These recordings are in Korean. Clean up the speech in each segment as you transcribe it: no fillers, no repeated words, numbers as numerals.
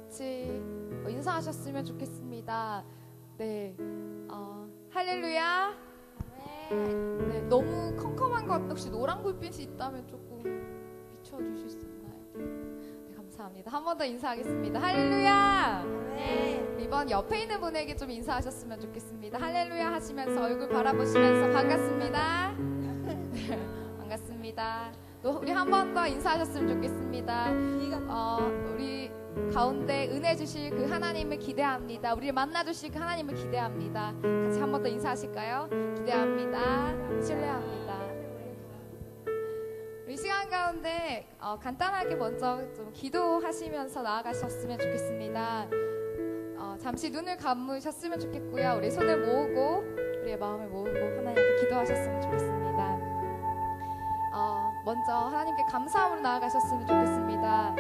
같이 인사하셨으면 좋겠습니다. 네, 할렐루야. 네, 너무 컴컴한 것 같은데 혹시 노란 불빛이 있다면 조금 비춰주실 수 있나요? 네, 감사합니다. 한 번 더 인사하겠습니다. 할렐루야. 이번 옆에 있는 분에게 좀 인사하셨으면 좋겠습니다. 할렐루야 하시면서 얼굴 바라보시면서 반갑습니다. 네, 반갑습니다. 또 우리 한 번 더 인사하셨으면 좋겠습니다. 우리 가운데 은혜 주실 그 하나님을 기대합니다. 우리를 만나 주실 그 하나님을 기대합니다. 같이 한 번 더 인사하실까요? 기대합니다. 신뢰합니다. 우리 시간 가운데 간단하게 먼저 좀 기도하시면서 나아가셨으면 좋겠습니다. 잠시 눈을 감으셨으면 좋겠고요. 우리 손을 모으고 우리의 마음을 모으고 하나님께 기도하셨으면 좋겠습니다. 먼저 하나님께 감사함으로 나아가셨으면 좋겠습니다.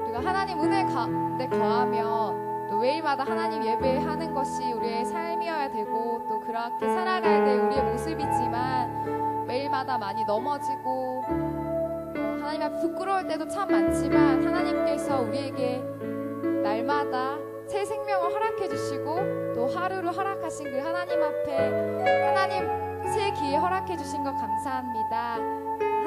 우리가 하나님 은혜 가운데 거하며 또 매일마다 하나님 예배하는 것이 우리의 삶이어야 되고 또 그렇게 살아가야 될 우리의 모습이지만 매일마다 많이 넘어지고 하나님 앞에 부끄러울 때도 참 많지만 하나님께서 우리에게 날마다 새 생명을 허락해 주시고 또 하루를 허락하신 그 하나님 앞에 하나님 새 기회 허락해 주신 것 감사합니다.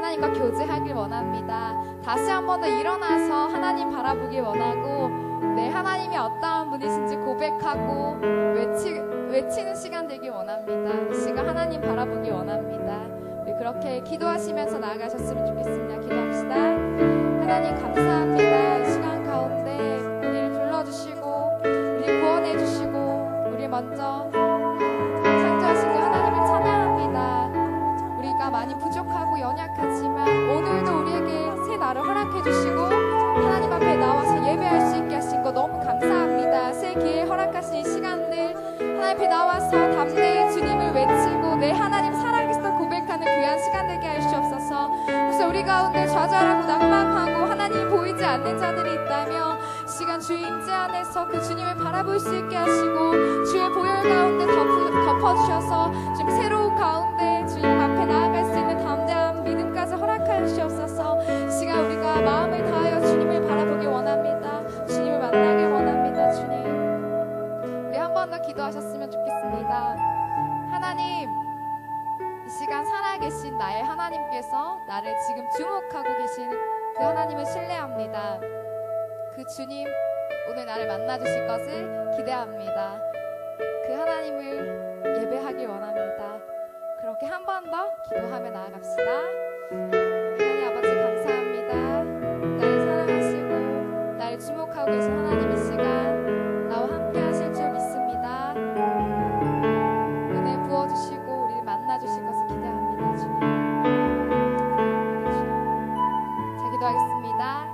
하나님과 교제하길 원합니다. 다시 한 번 더 일어나서 하나님 바라보길 원하고 내 하나님이 어떠한 분이신지 고백하고 외치는 시간 되길 원합니다. 이 시간 하나님 바라보기 원합니다. 우리 그렇게 기도하시면서 나아가셨으면 좋겠습니다. 기도합시다. 하나님 감사합니다. 이 시간 가운데 우리를 불러주시고 우리 구원해 주시고 우리 먼저 창조하신 그 하나님을 찬양합니다. 우리가 많이 부족하고 연약하지만 오늘도 우리에게 새 날을 허락해 주시고 하나님 앞에 나와서 예배할 수 있게 하신 거 너무 감사합니다. 새 기회 허락하신 이 시간들 하나님 앞에 나와서 담대히 주님을 외치고 내 하나님 살아계시다 고백하는 귀한 시간 되게 할 수 없어서 그래서 우리 가운데 좌절하고 낙망하고 하나님 보이지 않는 자들이 있다며 시간 주의 임재 안에서 그 주님을 바라볼 수 있게 하시고 주의 보혈 가운데 덮어주셔서 지금 새로운 가운데 주님 앞에 나아갈 수 있는 담대한 믿음까지 허락하여 주시옵소서. 시간 우리가 마음을 다하여 주님을 바라보기 원합니다. 주님을 만나길 원합니다. 주님 우리 한 번 더 기도하셨으면 좋겠습니다. 하나님 이 시간 살아계신 나의 하나님께서 나를 지금 주목하고 계신 그 하나님을 신뢰합니다. 그 주님 오늘 나를 만나 주실 것을 기대합니다. 그 하나님을 예배하길 원합니다. 그렇게 한 번 더 기도하며 나아갑시다. 하나님 아버지 감사합니다. 나를 사랑하시고 나를 주목하고 계신 하나님 이 시간 나와 함께 하실 줄 믿습니다. 은혜 부어주시고 우리를 만나 주실 것을 기대합니다. 주님 자 기도하겠습니다.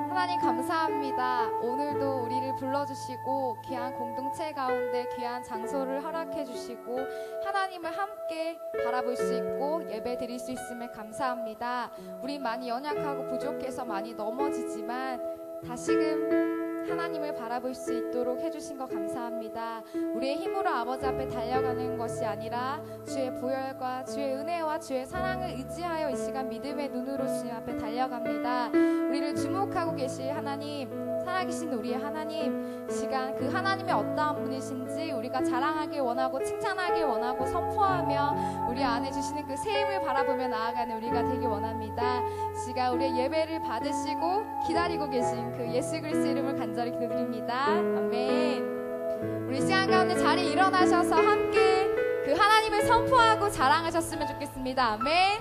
하나님 감사합니다. 오늘도 우리를 불러주시고 귀한 공동체 가운데 귀한 장소를 허락해 주시고 하나님을 함께 바라볼 수 있고 예배 드릴 수 있음을 감사합니다. 우리 많이 연약하고 부족해서 많이 넘어지지만 다시금 하나님을 바라볼 수 있도록 해주신 것 감사합니다. 우리의 힘으로 아버지 앞에 달려가는 것이 아니라 주의 보혈과 주의 은혜와 주의 사랑을 의지하여 이 시간 믿음의 눈으로 주님 앞에 달려갑니다. 우리를 주목하고 계실 하나님 살아계신 우리의 하나님 시간 그 하나님이 어떠한 분이신지 우리가 자랑하길 원하고 칭찬하길 원하고 선포하며 우리 안에 주시는 그 새 힘을 바라보며 나아가는 우리가 되길 원합니다. 시간 우리의 예배를 받으시고 기다리고 계신 그 예수 그리스도 이름을 간절히 기도드립니다. 아멘. 우리 시간 가운데 자리에 일어나셔서 함께 그 하나님을 선포하고 자랑하셨으면 좋겠습니다. 아멘.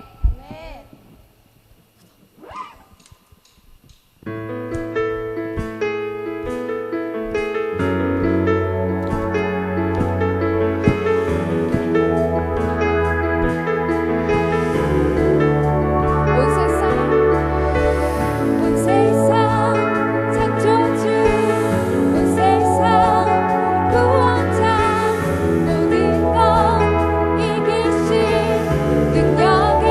능력이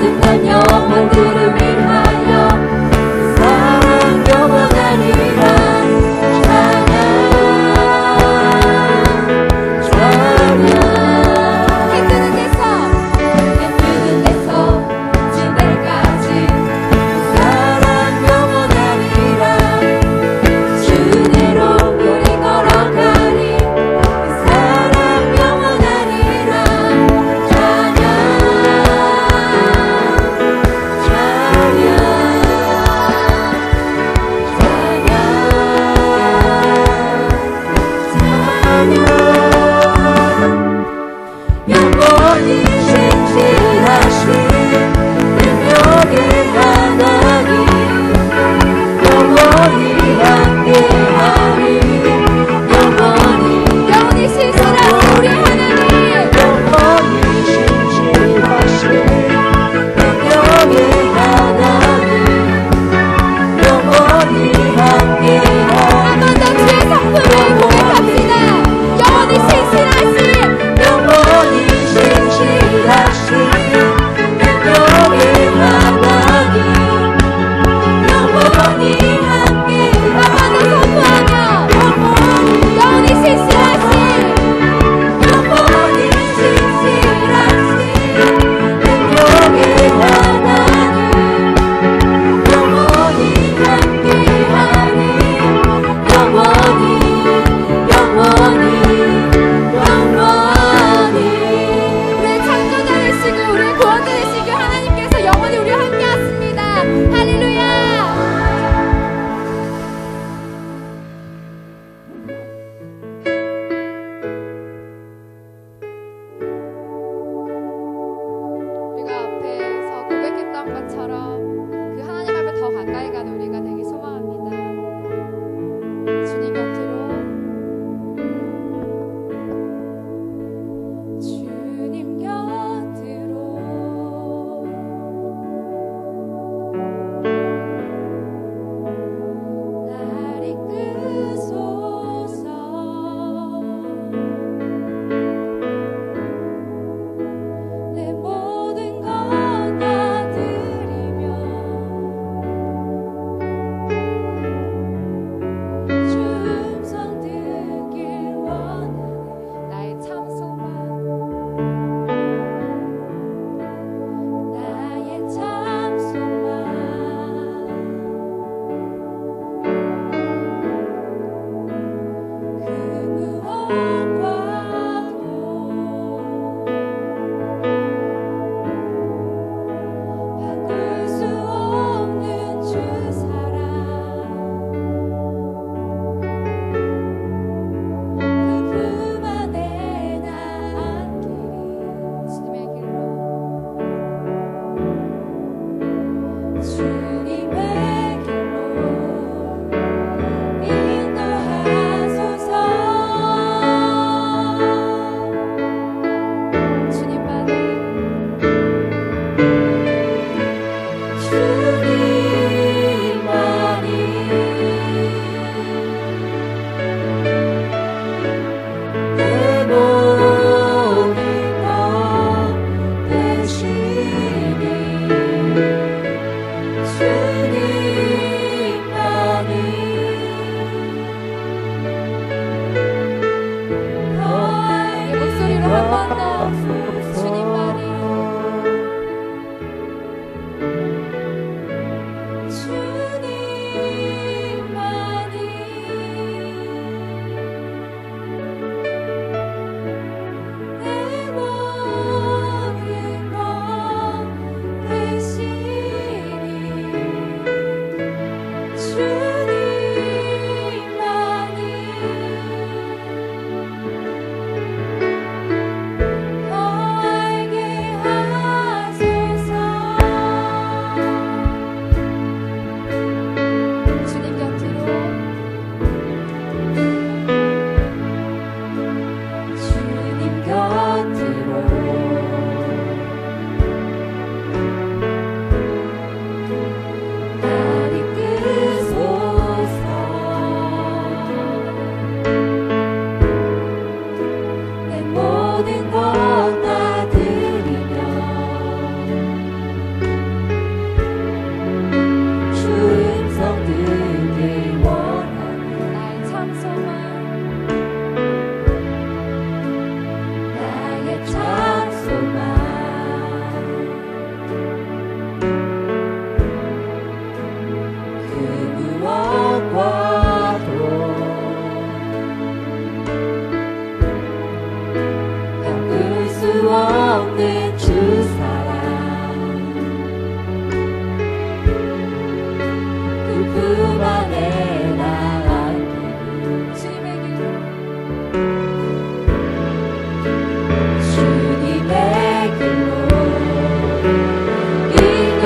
끝난 영혼들을 위하여 그 사랑 영원하리라.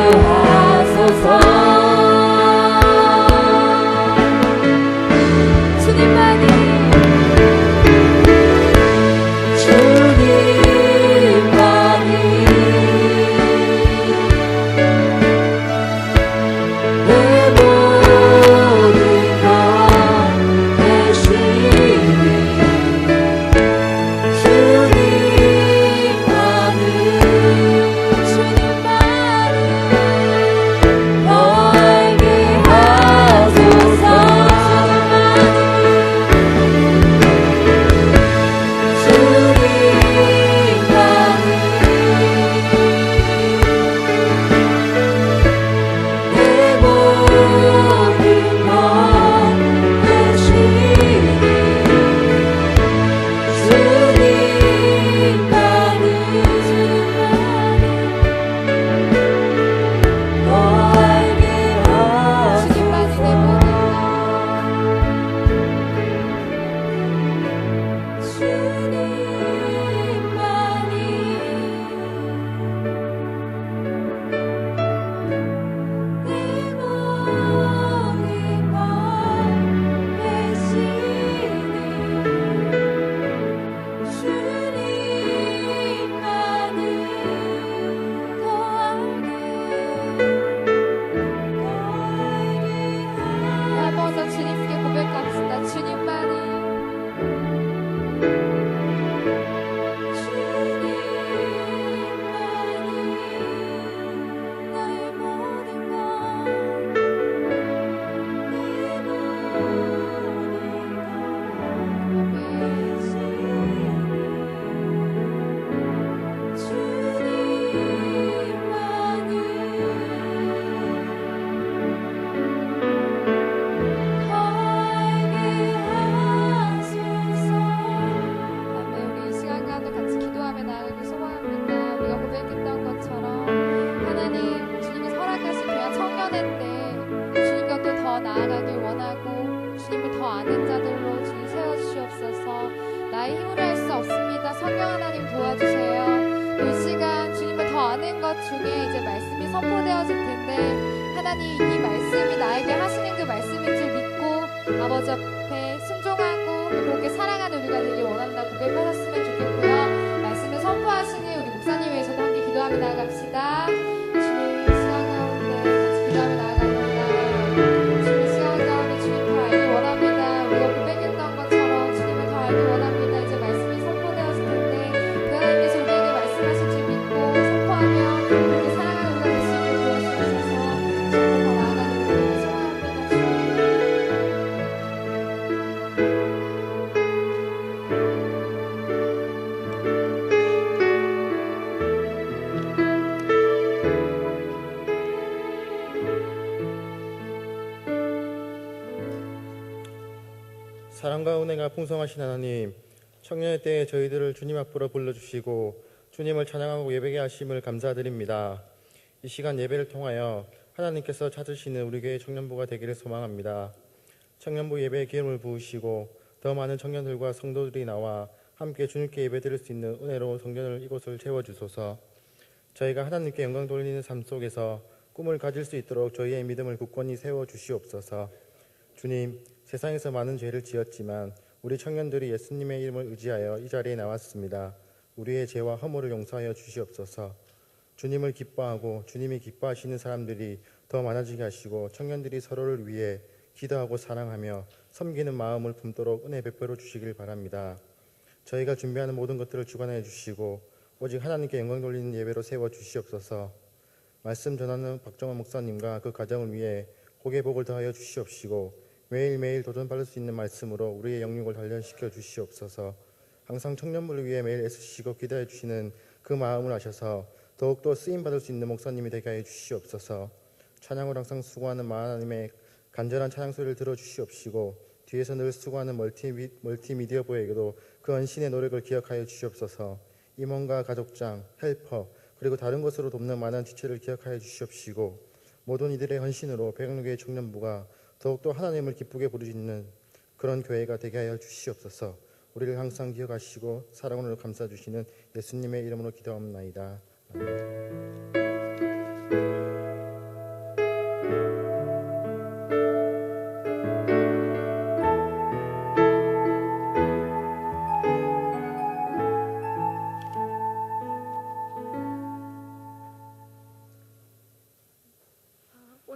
하소서. 중에 이제 말씀이 선포되어질 텐데 하나님 이 말씀이 나에게 하시는 그 말씀인 줄 믿고 아버지 앞에 순종하고 그렇게 사랑하는 우리가 되길 원한다 고백하셨으면 좋겠고요. 말씀을 선포하시는 우리 목사님 위해서도 함께 기도하며 나아갑시다. 주님 시간 가운데 같이 기도하며 나아갑니다. 주님 시간 가운데 주님 더 알길 원합니다. 우리가 고백했던 것처럼 주님을 더 알길 원합니다. 이제 말씀이 선포되었을 텐데 그 하나님께서 우리에게 말씀하실 줄 믿고 선포하며 그렇게 사랑하는 우리가 될 수 있게 도와주셔서 주님을 더 나아가는 우리를 소원합니다. 주님. 사랑과 은혜가 풍성하신 하나님, 청년의 때에 저희들을 주님 앞으로 불러주시고 주님을 찬양하고 예배게 하심을 감사드립니다. 이 시간 예배를 통하여 하나님께서 찾으시는 우리 교회 청년부가 되기를 소망합니다. 청년부 예배에 기름을 부으시고 더 많은 청년들과 성도들이 나와 함께 주님께 예배드릴 수 있는 은혜로운 성전을 이곳을 채워주소서. 저희가 하나님께 영광 돌리는 삶 속에서 꿈을 가질 수 있도록 저희의 믿음을 굳건히 세워주시옵소서. 주님, 세상에서 많은 죄를 지었지만 우리 청년들이 예수님의 이름을 의지하여 이 자리에 나왔습니다. 우리의 죄와 허물을 용서하여 주시옵소서. 주님을 기뻐하고 주님이 기뻐하시는 사람들이 더 많아지게 하시고 청년들이 서로를 위해 기도하고 사랑하며 섬기는 마음을 품도록 은혜 베풀어 주시길 바랍니다. 저희가 준비하는 모든 것들을 주관하여 주시고 오직 하나님께 영광 돌리는 예배로 세워 주시옵소서. 말씀 전하는 박정원 목사님과 그 가정을 위해 복의 복을 더하여 주시옵시고 매일매일 도전받을 수 있는 말씀으로 우리의 영육을 단련시켜 주시옵소서. 항상 청년부를 위해 매일 애쓰시고 기도해 주시는 그 마음을 아셔서 더욱더 쓰임받을 수 있는 목사님이 되게 하여 주시옵소서. 찬양을 항상 수고하는 하나님의 간절한 찬양 소리를 들어주시옵시고 뒤에서 늘 수고하는 멀티미디어부에게도 그 헌신의 노력을 기억하여 주시옵소서. 임원과 가족장, 헬퍼 그리고 다른 것으로 돕는 많은 지체를 기억하여 주시옵시고 모든 이들의 헌신으로 백양교회 청년부가 더욱더 하나님을 기쁘게 부르시는 그런 교회가 되게 하여 주시옵소서. 우리를 항상 기억하시고 사랑으로 감싸주시는 예수님의 이름으로 기도합나이다. 아멘.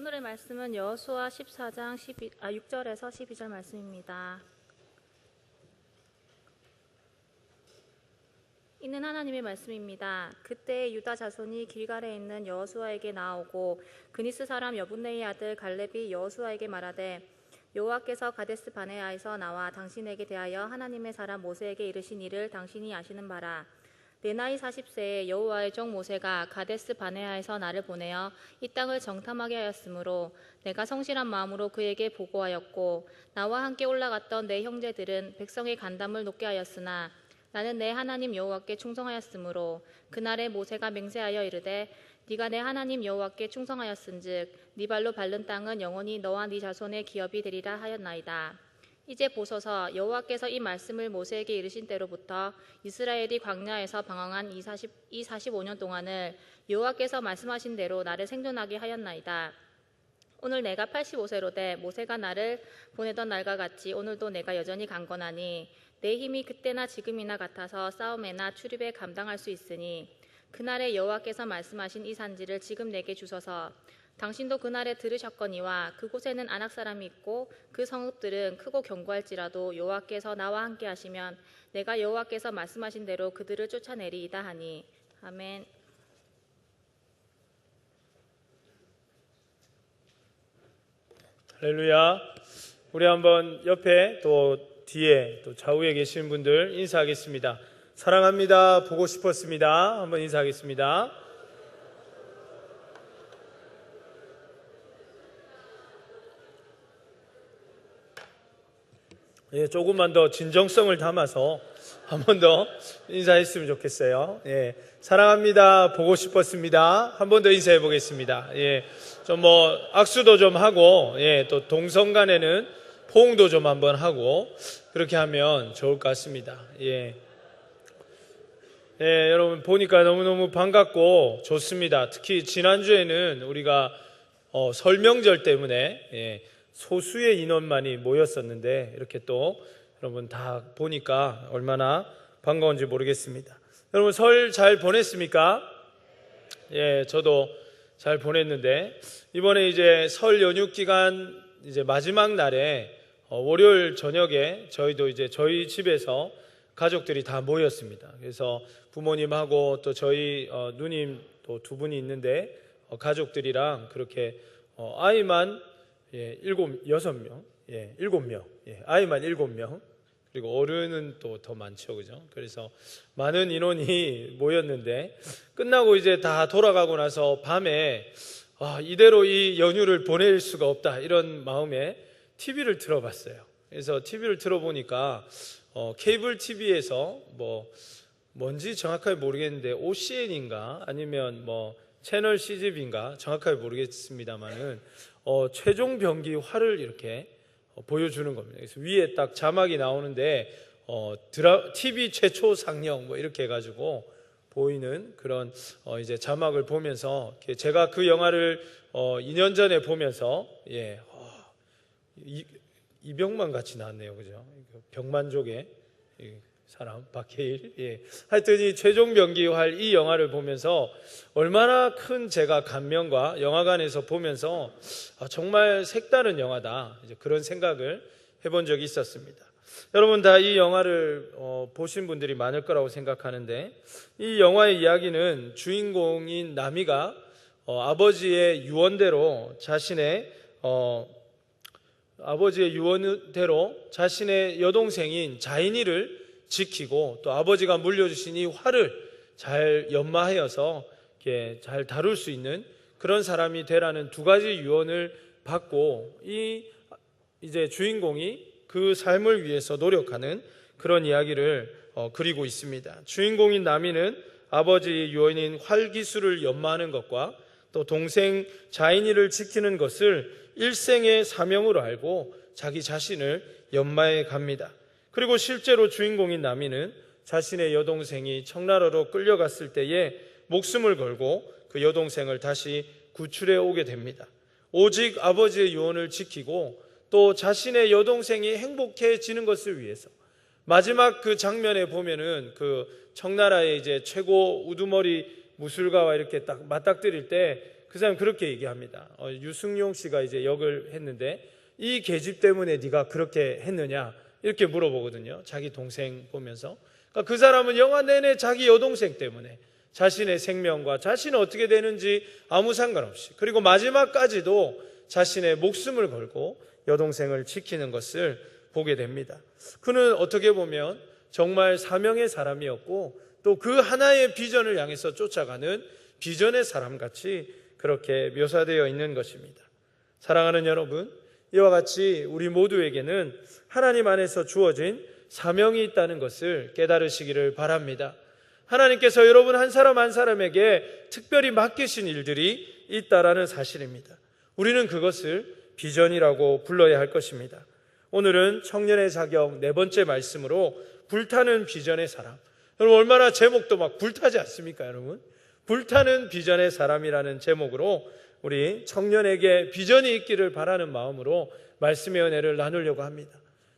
오늘의 말씀은 여호수아 14장 6절에서 12절 말씀입니다. 이는 하나님의 말씀입니다. 그때 유다 자손이 길갈에 있는 여호수아에게 나오고 그니스 사람 여분네의 아들 갈렙이 여호수아에게 말하되 여호와께서 가데스 바네아에서 나와 당신에게 대하여 하나님의 사람 모세에게 이르신 일을 당신이 아시는 바라. 내 나이 40세에 여호와의 종 모세가 가데스 바네아에서 나를 보내어 이 땅을 정탐하게 하였으므로 내가 성실한 마음으로 그에게 보고하였고 나와 함께 올라갔던 내 형제들은 백성의 간담을 높게 하였으나 나는 내 하나님 여호와께 충성하였으므로 그날에 모세가 맹세하여 이르되 네가 내 하나님 여호와께 충성하였은즉 네 발로 밟는 땅은 영원히 너와 네 자손의 기업이 되리라 하였나이다. 이제 보소서 여호와께서 이 말씀을 모세에게 이르신 때로부터 이스라엘이 광야에서 방황한 이 45년 동안을 여호와께서 말씀하신 대로 나를 생존하게 하였나이다. 오늘 내가 85세로 돼 모세가 나를 보내던 날과 같이 오늘도 내가 여전히 강건하니 내 힘이 그때나 지금이나 같아서 싸움에나 출입에 감당할 수 있으니 그날에 여호와께서 말씀하신 이 산지를 지금 내게 주소서. 당신도 그날에 들으셨거니와 그곳에는 아낙 사람이 있고 그 성읍들은 크고 견고할지라도 여호와께서 나와 함께 하시면 내가 여호와께서 말씀하신 대로 그들을 쫓아내리이다 하니. 아멘. 할렐루야. 우리 한번 옆에 또 뒤에 또 좌우에 계신 분들 인사하겠습니다. 사랑합니다. 보고 싶었습니다. 한번 인사하겠습니다. 예, 조금만 더 진정성을 담아서 한 번 더 인사했으면 좋겠어요. 예, 사랑합니다. 보고 싶었습니다. 한 번 더 인사해 보겠습니다. 예, 좀 악수도 좀 하고, 예, 또 동성 간에는 포옹도 좀 한번 하고, 그렇게 하면 좋을 것 같습니다. 예. 예, 여러분 보니까 너무너무 반갑고 좋습니다. 특히 지난주에는 우리가 설 명절 때문에, 예, 소수의 인원만이 모였었는데 이렇게 또 여러분 다 보니까 얼마나 반가운지 모르겠습니다. 여러분 설 잘 보냈습니까? 예, 저도 잘 보냈는데 이번에 이제 설 연휴 기간 이제 마지막 날에 월요일 저녁에 저희도 이제 저희 집에서 가족들이 다 모였습니다. 그래서 부모님하고 또 저희 누님 또 두 분이 있는데 가족들이랑 그렇게 아이만 6명, 7명, 아이만 7명, 그리고 어른은 또 더 많죠, 그죠? 그래서 많은 인원이 모였는데 끝나고 이제 다 돌아가고 나서 밤에 이대로 이 연휴를 보낼 수가 없다 이런 마음에 TV를 틀어봤어요. 그래서 TV를 틀어보니까 케이블 TV에서 뭔지 정확하게 모르겠는데 OCN인가 아니면 채널 CGV인가 정확하게 모르겠습니다만은 최종 병기 활을 이렇게 보여주는 겁니다. 그래서 위에 딱 자막이 나오는데 TV 최초 상영 이렇게 해가지고 보이는 그런 이제 자막을 보면서 제가 그 영화를 2년 전에 보면서 이병만 같이 나왔네요, 그죠? 병만족의 사람 박해일. 하여튼 이 최종 병기활 이 영화를 보면서 얼마나 큰 제가 감명과 영화관에서 보면서 정말 색다른 영화다 이제 그런 생각을 해본 적이 있었습니다. 여러분 다 이 영화를 보신 분들이 많을 거라고 생각하는데 이 영화의 이야기는 주인공인 나미가 아버지의 유언대로 자신의 여동생인 자인이를 지키고 또 아버지가 물려주신 이 활을 잘 연마하여서 잘 다룰 수 있는 그런 사람이 되라는 두 가지 유언을 받고 이제 주인공이 그 삶을 위해서 노력하는 그런 이야기를 그리고 있습니다. 주인공인 나미는 아버지의 유언인 활 기술을 연마하는 것과 또 동생 자인이를 지키는 것을 일생의 사명으로 알고 자기 자신을 연마해 갑니다. 그리고 실제로 주인공인 나미는 자신의 여동생이 청나라로 끌려갔을 때에 목숨을 걸고 그 여동생을 다시 구출해 오게 됩니다. 오직 아버지의 유언을 지키고 또 자신의 여동생이 행복해지는 것을 위해서 마지막 그 장면에 보면은 그 청나라의 이제 최고 우두머리 무술가와 이렇게 딱 맞닥뜨릴 때 그 사람 그렇게 얘기합니다. 유승용 씨가 이제 역을 했는데 이 계집 때문에 네가 그렇게 했느냐 이렇게 물어보거든요. 자기 동생 보면서. 그러니까 그 사람은 영화 내내 자기 여동생 때문에 자신의 생명과 자신이 어떻게 되는지 아무 상관없이, 그리고 마지막까지도 자신의 목숨을 걸고 여동생을 지키는 것을 보게 됩니다. 그는 어떻게 보면 정말 사명의 사람이었고 또 그 하나의 비전을 향해서 쫓아가는 비전의 사람같이 그렇게 묘사되어 있는 것입니다. 사랑하는 여러분, 이와 같이 우리 모두에게는 하나님 안에서 주어진 사명이 있다는 것을 깨달으시기를 바랍니다. 하나님께서 여러분 한 사람 한 사람에게 특별히 맡기신 일들이 있다라는 사실입니다. 우리는 그것을 비전이라고 불러야 할 것입니다. 오늘은 청년의 자격 4번째 말씀으로 불타는 비전의 사람. 여러분 얼마나 제목도 막 불타지 않습니까, 여러분? 불타는 비전의 사람이라는 제목으로 우리 청년에게 비전이 있기를 바라는 마음으로 말씀의 은혜를 나누려고 합니다.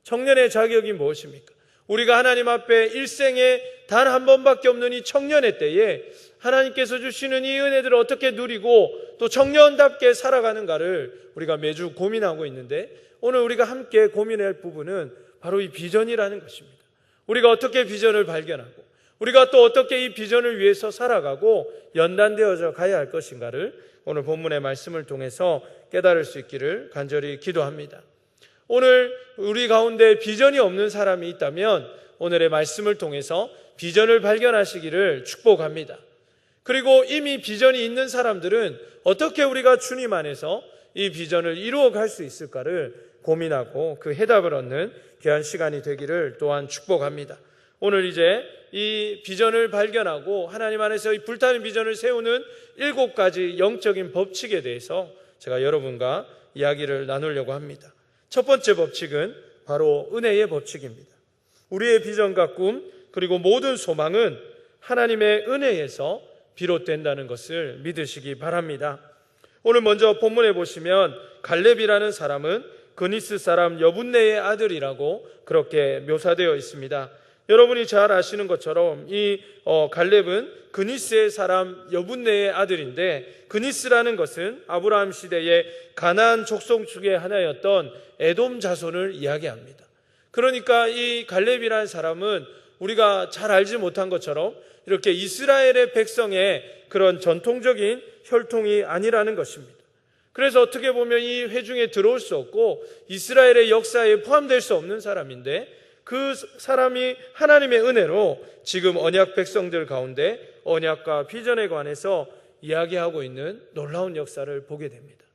청년의 자격이 무엇입니까? 우리가 하나님 앞에 일생에 단 한 번밖에 없는 이 청년의 때에 하나님께서 주시는 이 은혜들을 어떻게 누리고 또 청년답게 살아가는가를 우리가 매주 고민하고 있는데, 오늘 우리가 함께 고민할 부분은 바로 이 비전이라는 것입니다. 우리가 어떻게 비전을 발견하고 우리가 또 어떻게 이 비전을 위해서 살아가고 연단되어져 가야 할 것인가를 오늘 본문의 말씀을 통해서 깨달을 수 있기를 간절히 기도합니다. 오늘 우리 가운데 비전이 없는 사람이 있다면 오늘의 말씀을 통해서 비전을 발견하시기를 축복합니다. 그리고 이미 비전이 있는 사람들은 어떻게 우리가 주님 안에서 이 비전을 이루어 갈 수 있을까를 고민하고 그 해답을 얻는 귀한 시간이 되기를 또한 축복합니다. 오늘 이제 이 비전을 발견하고 하나님 안에서 이 불타는 비전을 세우는 7가지 영적인 법칙에 대해서 제가 여러분과 이야기를 나누려고 합니다. 첫 번째 법칙은 바로 은혜의 법칙입니다. 우리의 비전과 꿈 그리고 모든 소망은 하나님의 은혜에서 비롯된다는 것을 믿으시기 바랍니다. 오늘 먼저 본문에 보시면 갈렙이라는 사람은 그니스 사람 여분네의 아들이라고 그렇게 묘사되어 있습니다. 여러분이 잘 아시는 것처럼 이 갈렙은 그니스의 사람 여분네의 아들인데, 그니스라는 것은 아브라함 시대의 가나안 족속 중에 하나였던 에돔 자손을 이야기합니다. 그러니까 이 갈렙이라는 사람은 우리가 잘 알지 못한 것처럼 이렇게 이스라엘의 백성의 그런 전통적인 혈통이 아니라는 것입니다. 그래서 어떻게 보면 이 회중에 들어올 수 없고 이스라엘의 역사에 포함될 수 없는 사람인데, 그 사람이 하나님의 은혜로 지금 언약 백성들 가운데 언약과 비전에 관해서 이야기하고 있는 놀라운 역사를 보게 됩니다.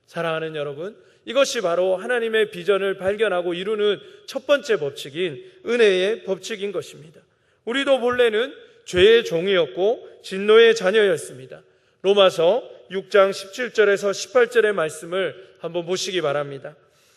사랑하는 여러분, 이것이 바로 하나님의 비전을 발견하고 이루는 첫 번째 법칙인 은혜의 법칙인 것입니다. 우리도 본래는 죄의 종이었고 진노의 자녀였습니다. 로마서 6장 17절에서 18절의 말씀을 한번 보시기 바랍니다.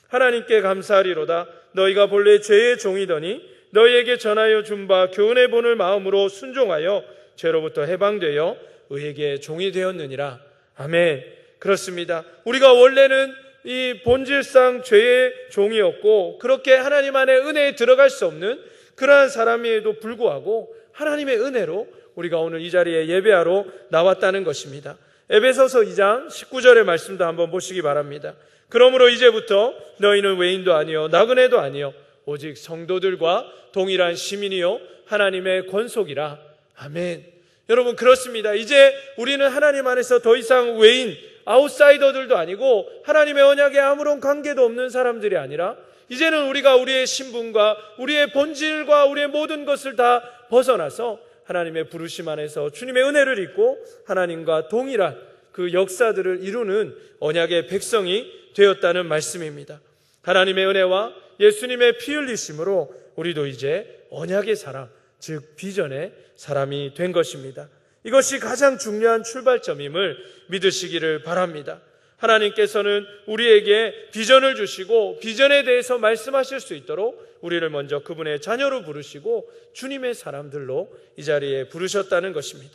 하나님께 감사하리로다. 너희가 본래 죄의 종이더니 너희에게 전하여 준 바 교훈의 본을 마음으로 순종하여 죄로부터 해방되어 의에게 종이 되었느니라. 아멘. 그렇습니다. 우리가 원래는 이 본질상 죄의 종이었고 그렇게 하나님 안에 은혜에 들어갈 수 없는 그러한 사람임에도 불구하고 하나님의 은혜로 우리가 오늘 이 자리에 예배하러 나왔다는 것입니다. 에베소서 2장 19절의 말씀도 한번 보시기 바랍니다. 그러므로 이제부터 너희는 외인도 아니요 나그네도 아니요 오직 성도들과 동일한 시민이요 하나님의 권속이라. 아멘. 여러분 그렇습니다. 이제 우리는 하나님 안에서 더 이상 외인, 아웃사이더들도 아니고 하나님의 언약에 아무런 관계도 없는 사람들이 아니라 이제는 우리가 우리의 신분과 우리의 본질과 우리의 모든 것을 다 벗어나서 하나님의 부르심 안에서 주님의 은혜를 입고 하나님과 동일한 그 역사들을 이루는 언약의 백성이 되었다는 말씀입니다. 하나님의 은혜와 예수님의 피 흘리심으로 우리도 이제 언약의 사람, 즉 비전의 사람이 된 것입니다. 이것이 가장 중요한 출발점임을 믿으시기를 바랍니다. 하나님께서는 우리에게 비전을 주시고 비전에 대해서 말씀하실 수 있도록 우리를 먼저 그분의 자녀로 부르시고 주님의 사람들로 이 자리에 부르셨다는 것입니다.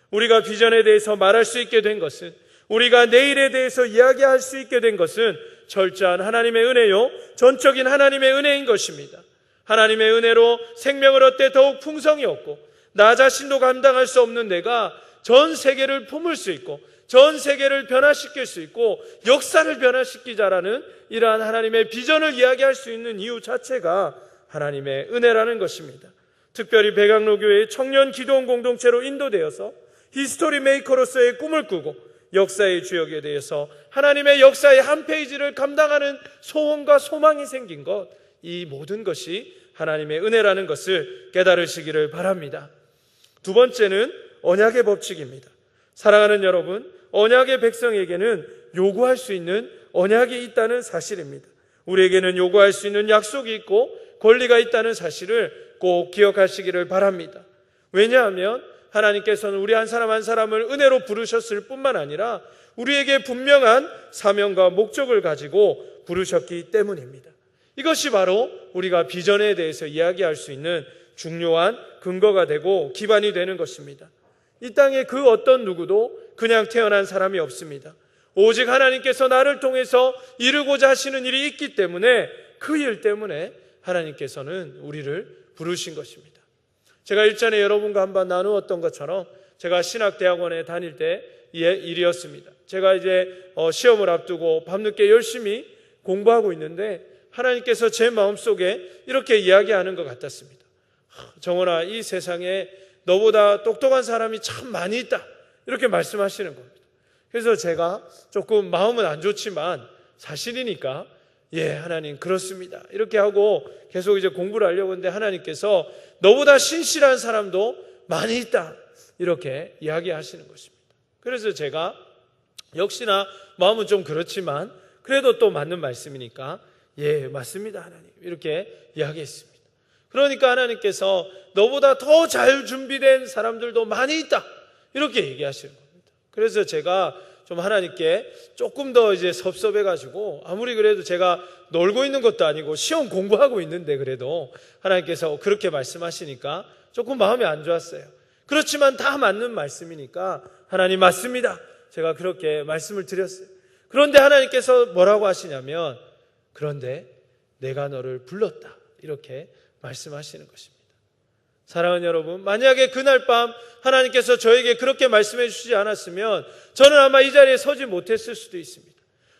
우리가 비전에 대해서 말할 수 있게 된 것은, 우리가 내일에 대해서 이야기할 수 있게 된 것은 철저한 하나님의 은혜요 전적인 하나님의 은혜인 것입니다. 하나님의 은혜로 생명을 얻되 더욱 풍성히 얻고 나 자신도 감당할 수 없는 내가 전 세계를 품을 수 있고 전 세계를 변화시킬 수 있고 역사를 변화시키자라는 이러한 하나님의 비전을 이야기할 수 있는 이유 자체가 하나님의 은혜라는 것입니다. 특별히 백양로교회의 청년 기도원 공동체로 인도되어서 히스토리 메이커로서의 꿈을 꾸고 역사의 주역에 대해서 하나님의 역사의 한 페이지를 감당하는 소원과 소망이 생긴 것, 이 모든 것이 하나님의 은혜라는 것을 깨달으시기를 바랍니다. 두 번째는 언약의 법칙입니다. 사랑하는 여러분, 언약의 백성에게는 요구할 수 있는 언약이 있다는 사실입니다. 우리에게는 요구할 수 있는 약속이 있고 권리가 있다는 사실을 꼭 기억하시기를 바랍니다. 왜냐하면 하나님께서는 우리 한 사람 한 사람을 은혜로 부르셨을 뿐만 아니라 우리에게 분명한 사명과 목적을 가지고 부르셨기 때문입니다. 이것이 바로 우리가 비전에 대해서 이야기할 수 있는 중요한 근거가 되고 기반이 되는 것입니다. 이 땅에 그 어떤 누구도 그냥 태어난 사람이 없습니다. 오직 하나님께서 나를 통해서 이루고자 하시는 일이 있기 때문에 그 일 때문에 하나님께서는 우리를 부르신 것입니다. 제가 일전에 여러분과 한번 나누었던 것처럼 제가 신학대학원에 다닐 때 일이었습니다. 제가 이제 시험을 앞두고 밤늦게 열심히 공부하고 있는데 하나님께서 제 마음속에 이렇게 이야기하는 것 같았습니다. 정원아, 이 세상에 너보다 똑똑한 사람이 참 많이 있다, 이렇게 말씀하시는 겁니다. 그래서 제가 조금 마음은 안 좋지만 사실이니까 예, 하나님 그렇습니다, 이렇게 하고 계속 이제 공부를 하려고 했는데 하나님께서 너보다 신실한 사람도 많이 있다, 이렇게 이야기하시는 것입니다. 그래서 제가 역시나 마음은 좀 그렇지만 그래도 또 맞는 말씀이니까 예, 맞습니다 하나님, 이렇게 이야기했습니다. 그러니까 하나님께서 너보다 더 잘 준비된 사람들도 많이 있다, 이렇게 얘기하시는 겁니다. 그래서 제가 좀 하나님께 조금 더 이제 섭섭해가지고, 아무리 그래도 제가 놀고 있는 것도 아니고 시험 공부하고 있는데 그래도 하나님께서 그렇게 말씀하시니까 조금 마음이 안 좋았어요. 그렇지만 다 맞는 말씀이니까 하나님 맞습니다, 제가 그렇게 말씀을 드렸어요. 그런데 하나님께서 뭐라고 하시냐면, 그런데 내가 너를 불렀다, 이렇게 말씀하시는 것입니다. 사랑하는 여러분, 만약에 그날 밤 하나님께서 저에게 그렇게 말씀해 주시지 않았으면 저는 아마 이 자리에 서지 못했을 수도 있습니다.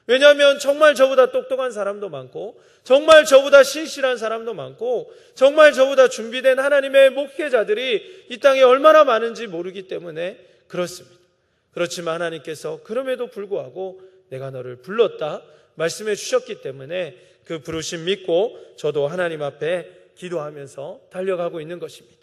왜냐하면 정말 저보다 똑똑한 사람도 많고, 정말 저보다 신실한 사람도 많고, 정말 저보다 준비된 하나님의 목회자들이 이 땅에 얼마나 많은지 모르기 때문에 그렇습니다. 그렇지만 하나님께서 그럼에도 불구하고 내가 너를 불렀다 말씀해 주셨기 때문에 그 부르심 믿고 저도 하나님 앞에 기도하면서 달려가고 있는 것입니다.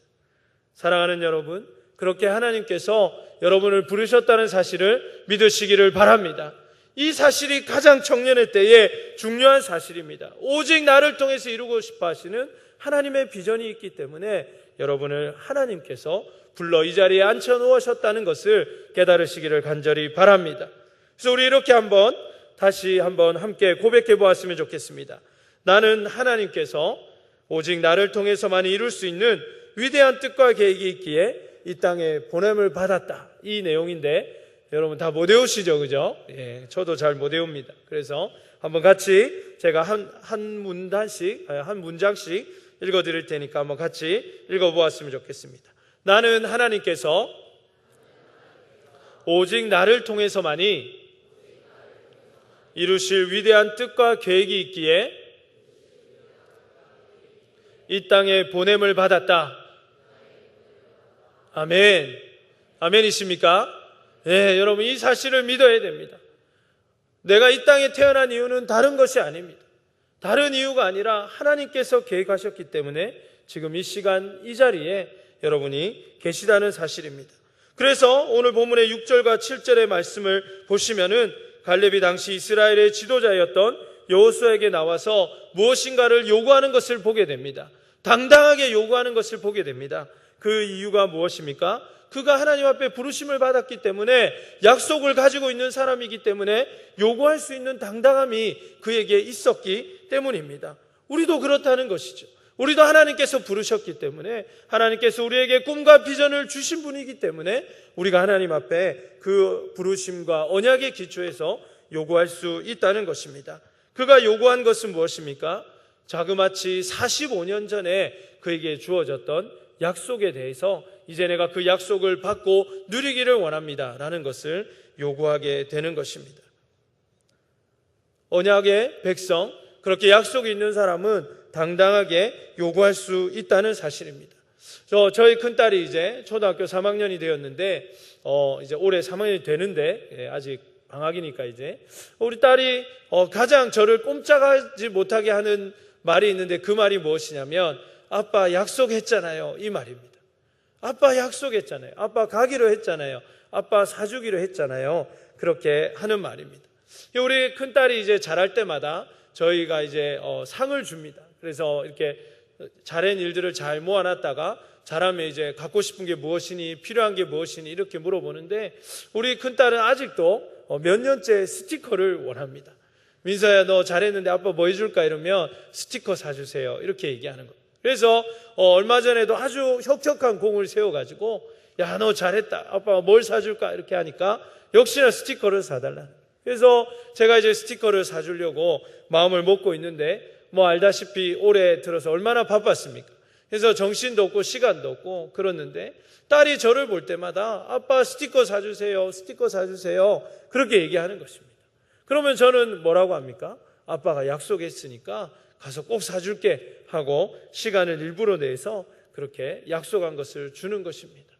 사랑하는 여러분, 그렇게 하나님께서 여러분을 부르셨다는 사실을 믿으시기를 바랍니다. 이 사실이 가장 청년의 때에 중요한 사실입니다. 오직 나를 통해서 이루고 싶어 하시는 하나님의 비전이 있기 때문에 여러분을 하나님께서 불러 이 자리에 앉혀 놓으셨다는 것을 깨달으시기를 간절히 바랍니다. 그래서 우리 이렇게 다시 한번 함께 고백해 보았으면 좋겠습니다. 나는 하나님께서 오직 나를 통해서만 이룰 수 있는 위대한 뜻과 계획이 있기에 이 땅에 보냄을 받았다, 이 내용인데 여러분 다 못 외우시죠, 그죠? 예, 저도 잘 못 외웁니다. 그래서 한번 같이 제가 한 문장씩 읽어드릴 테니까 한번 같이 읽어보았으면 좋겠습니다. 나는 하나님께서 오직 나를 통해서만이 이루실 위대한 뜻과 계획이 있기에 이 땅에 보냄을 받았다. 아멘. 아멘이십니까? 예, 여러분 이 사실을 믿어야 됩니다. 내가 이 땅에 태어난 이유는 다른 것이 아닙니다. 다른 이유가 아니라 하나님께서 계획하셨기 때문에 지금 이 시간 이 자리에 여러분이 계시다는 사실입니다. 그래서 오늘 본문의 6절과 7절의 말씀을 보시면은 갈렙이 당시 이스라엘의 지도자였던 여호수아에게 나와서 무엇인가를 요구하는 것을 보게 됩니다. 당당하게 요구하는 것을 보게 됩니다. 그 이유가 무엇입니까? 그가 하나님 앞에 부르심을 받았기 때문에, 약속을 가지고 있는 사람이기 때문에 요구할 수 있는 당당함이 그에게 있었기 때문입니다. 우리도 그렇다는 것이죠. 우리도 하나님께서 부르셨기 때문에, 하나님께서 우리에게 꿈과 비전을 주신 분이기 때문에 우리가 하나님 앞에 그 부르심과 언약의 기초에서 요구할 수 있다는 것입니다. 그가 요구한 것은 무엇입니까? 자그마치 45년 전에 그에게 주어졌던 약속에 대해서 이제 내가 그 약속을 받고 누리기를 원합니다 라는 것을 요구하게 되는 것입니다. 언약의 백성, 그렇게 약속이 있는 사람은 당당하게 요구할 수 있다는 사실입니다. 저희 큰딸이 이제 초등학교 3학년이 되었는데 이제 올해 3학년이 되는데 아직 방학이니까 이제 우리 딸이 가장 저를 꼼짝하지 못하게 하는 말이 있는데 그 말이 무엇이냐면 아빠 약속했잖아요 이 말입니다. 아빠 약속했잖아요. 아빠 가기로 했잖아요. 아빠 사주기로 했잖아요. 그렇게 하는 말입니다. 우리 큰딸이 이제 자랄 때마다 저희가 이제 상을 줍니다. 그래서 이렇게 잘한 일들을 잘 모아놨다가 자라면 이제 갖고 싶은 게 무엇이니 필요한 게 무엇이니 이렇게 물어보는데 우리 큰딸은 아직도 몇 년째 스티커를 원합니다. 민서야 너 잘했는데 아빠 뭐 해줄까 이러면 스티커 사주세요 이렇게 얘기하는 거예요. 그래서 얼마 전에도 아주 혁혁한 공을 세워가지고 야 너 잘했다 아빠가 뭘 사줄까 이렇게 하니까 역시나 스티커를 사달라. 그래서 제가 이제 스티커를 사주려고 마음을 먹고 있는데 뭐 알다시피 올해 들어서 얼마나 바빴습니까? 그래서 정신도 없고 시간도 없고 그러는데 딸이 저를 볼 때마다 아빠 스티커 사주세요 스티커 사주세요 그렇게 얘기하는 것입니다. 그러면 저는 뭐라고 합니까? 아빠가 약속했으니까 가서 꼭 사줄게 하고 시간을 일부러 내서 그렇게 약속한 것을 주는 것입니다.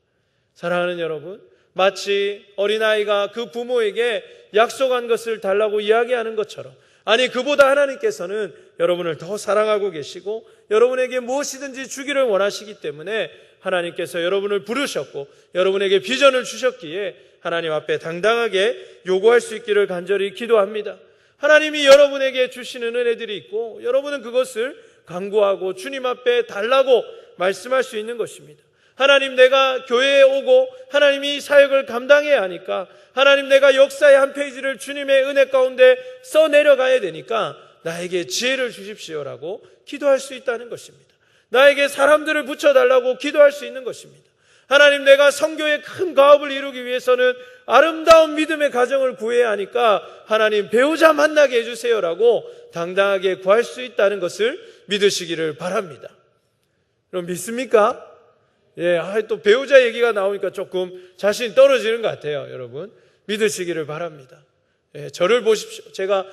사랑하는 여러분, 마치 어린아이가 그 부모에게 약속한 것을 달라고 이야기하는 것처럼 아니 그보다 하나님께서는 여러분을 더 사랑하고 계시고 여러분에게 무엇이든지 주기를 원하시기 때문에 하나님께서 여러분을 부르셨고 여러분에게 비전을 주셨기에 하나님 앞에 당당하게 요구할 수 있기를 간절히 기도합니다. 하나님이 여러분에게 주시는 은혜들이 있고 여러분은 그것을 간구하고 주님 앞에 달라고 말씀할 수 있는 것입니다. 하나님 내가 교회에 오고 하나님이 사역을 감당해야 하니까 하나님 내가 역사의 한 페이지를 주님의 은혜 가운데 써내려가야 되니까 나에게 지혜를 주십시오라고 기도할 수 있다는 것입니다. 나에게 사람들을 붙여달라고 기도할 수 있는 것입니다. 하나님 내가 선교의 큰 가업을 이루기 위해서는 아름다운 믿음의 가정을 구해야 하니까 하나님 배우자 만나게 해주세요라고 당당하게 구할 수 있다는 것을 믿으시기를 바랍니다. 그럼 믿습니까? 예, 또 배우자 얘기가 나오니까 조금 자신이 떨어지는 것 같아요. 여러분 믿으시기를 바랍니다. 예, 저를 보십시오. 제가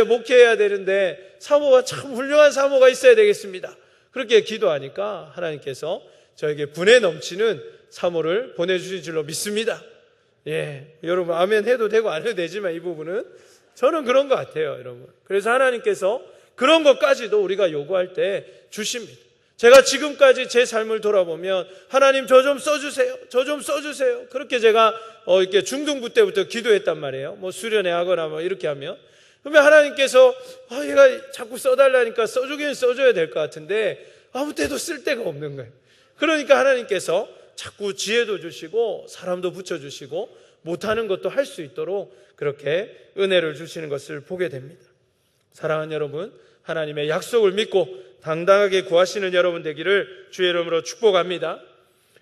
목회해야 되는데 사모가 참 훌륭한 사모가 있어야 되겠습니다. 그렇게 기도하니까 하나님께서 저에게 분에 넘치는 사모를 보내주실 줄로 믿습니다. 예, 여러분 아멘 해도 되고 안 해도 되지만 이 부분은 저는 그런 것 같아요. 여러분 그래서 하나님께서 그런 것까지도 우리가 요구할 때 주십니다. 제가 지금까지 제 삶을 돌아보면 하나님 저 좀 써주세요. 저 좀 써주세요. 그렇게 제가 이렇게 중등부 때부터 기도했단 말이에요. 뭐 수련회 하거나 뭐 이렇게 하면 그러면 하나님께서 얘가 자꾸 써달라니까 써주긴 써줘야 될 것 같은데 아무 때도 쓸 데가 없는 거예요. 그러니까 하나님께서 자꾸 지혜도 주시고 사람도 붙여주시고 못하는 것도 할 수 있도록 그렇게 은혜를 주시는 것을 보게 됩니다. 사랑하는 여러분, 하나님의 약속을 믿고 당당하게 구하시는 여러분 되기를 주의 이름으로 축복합니다.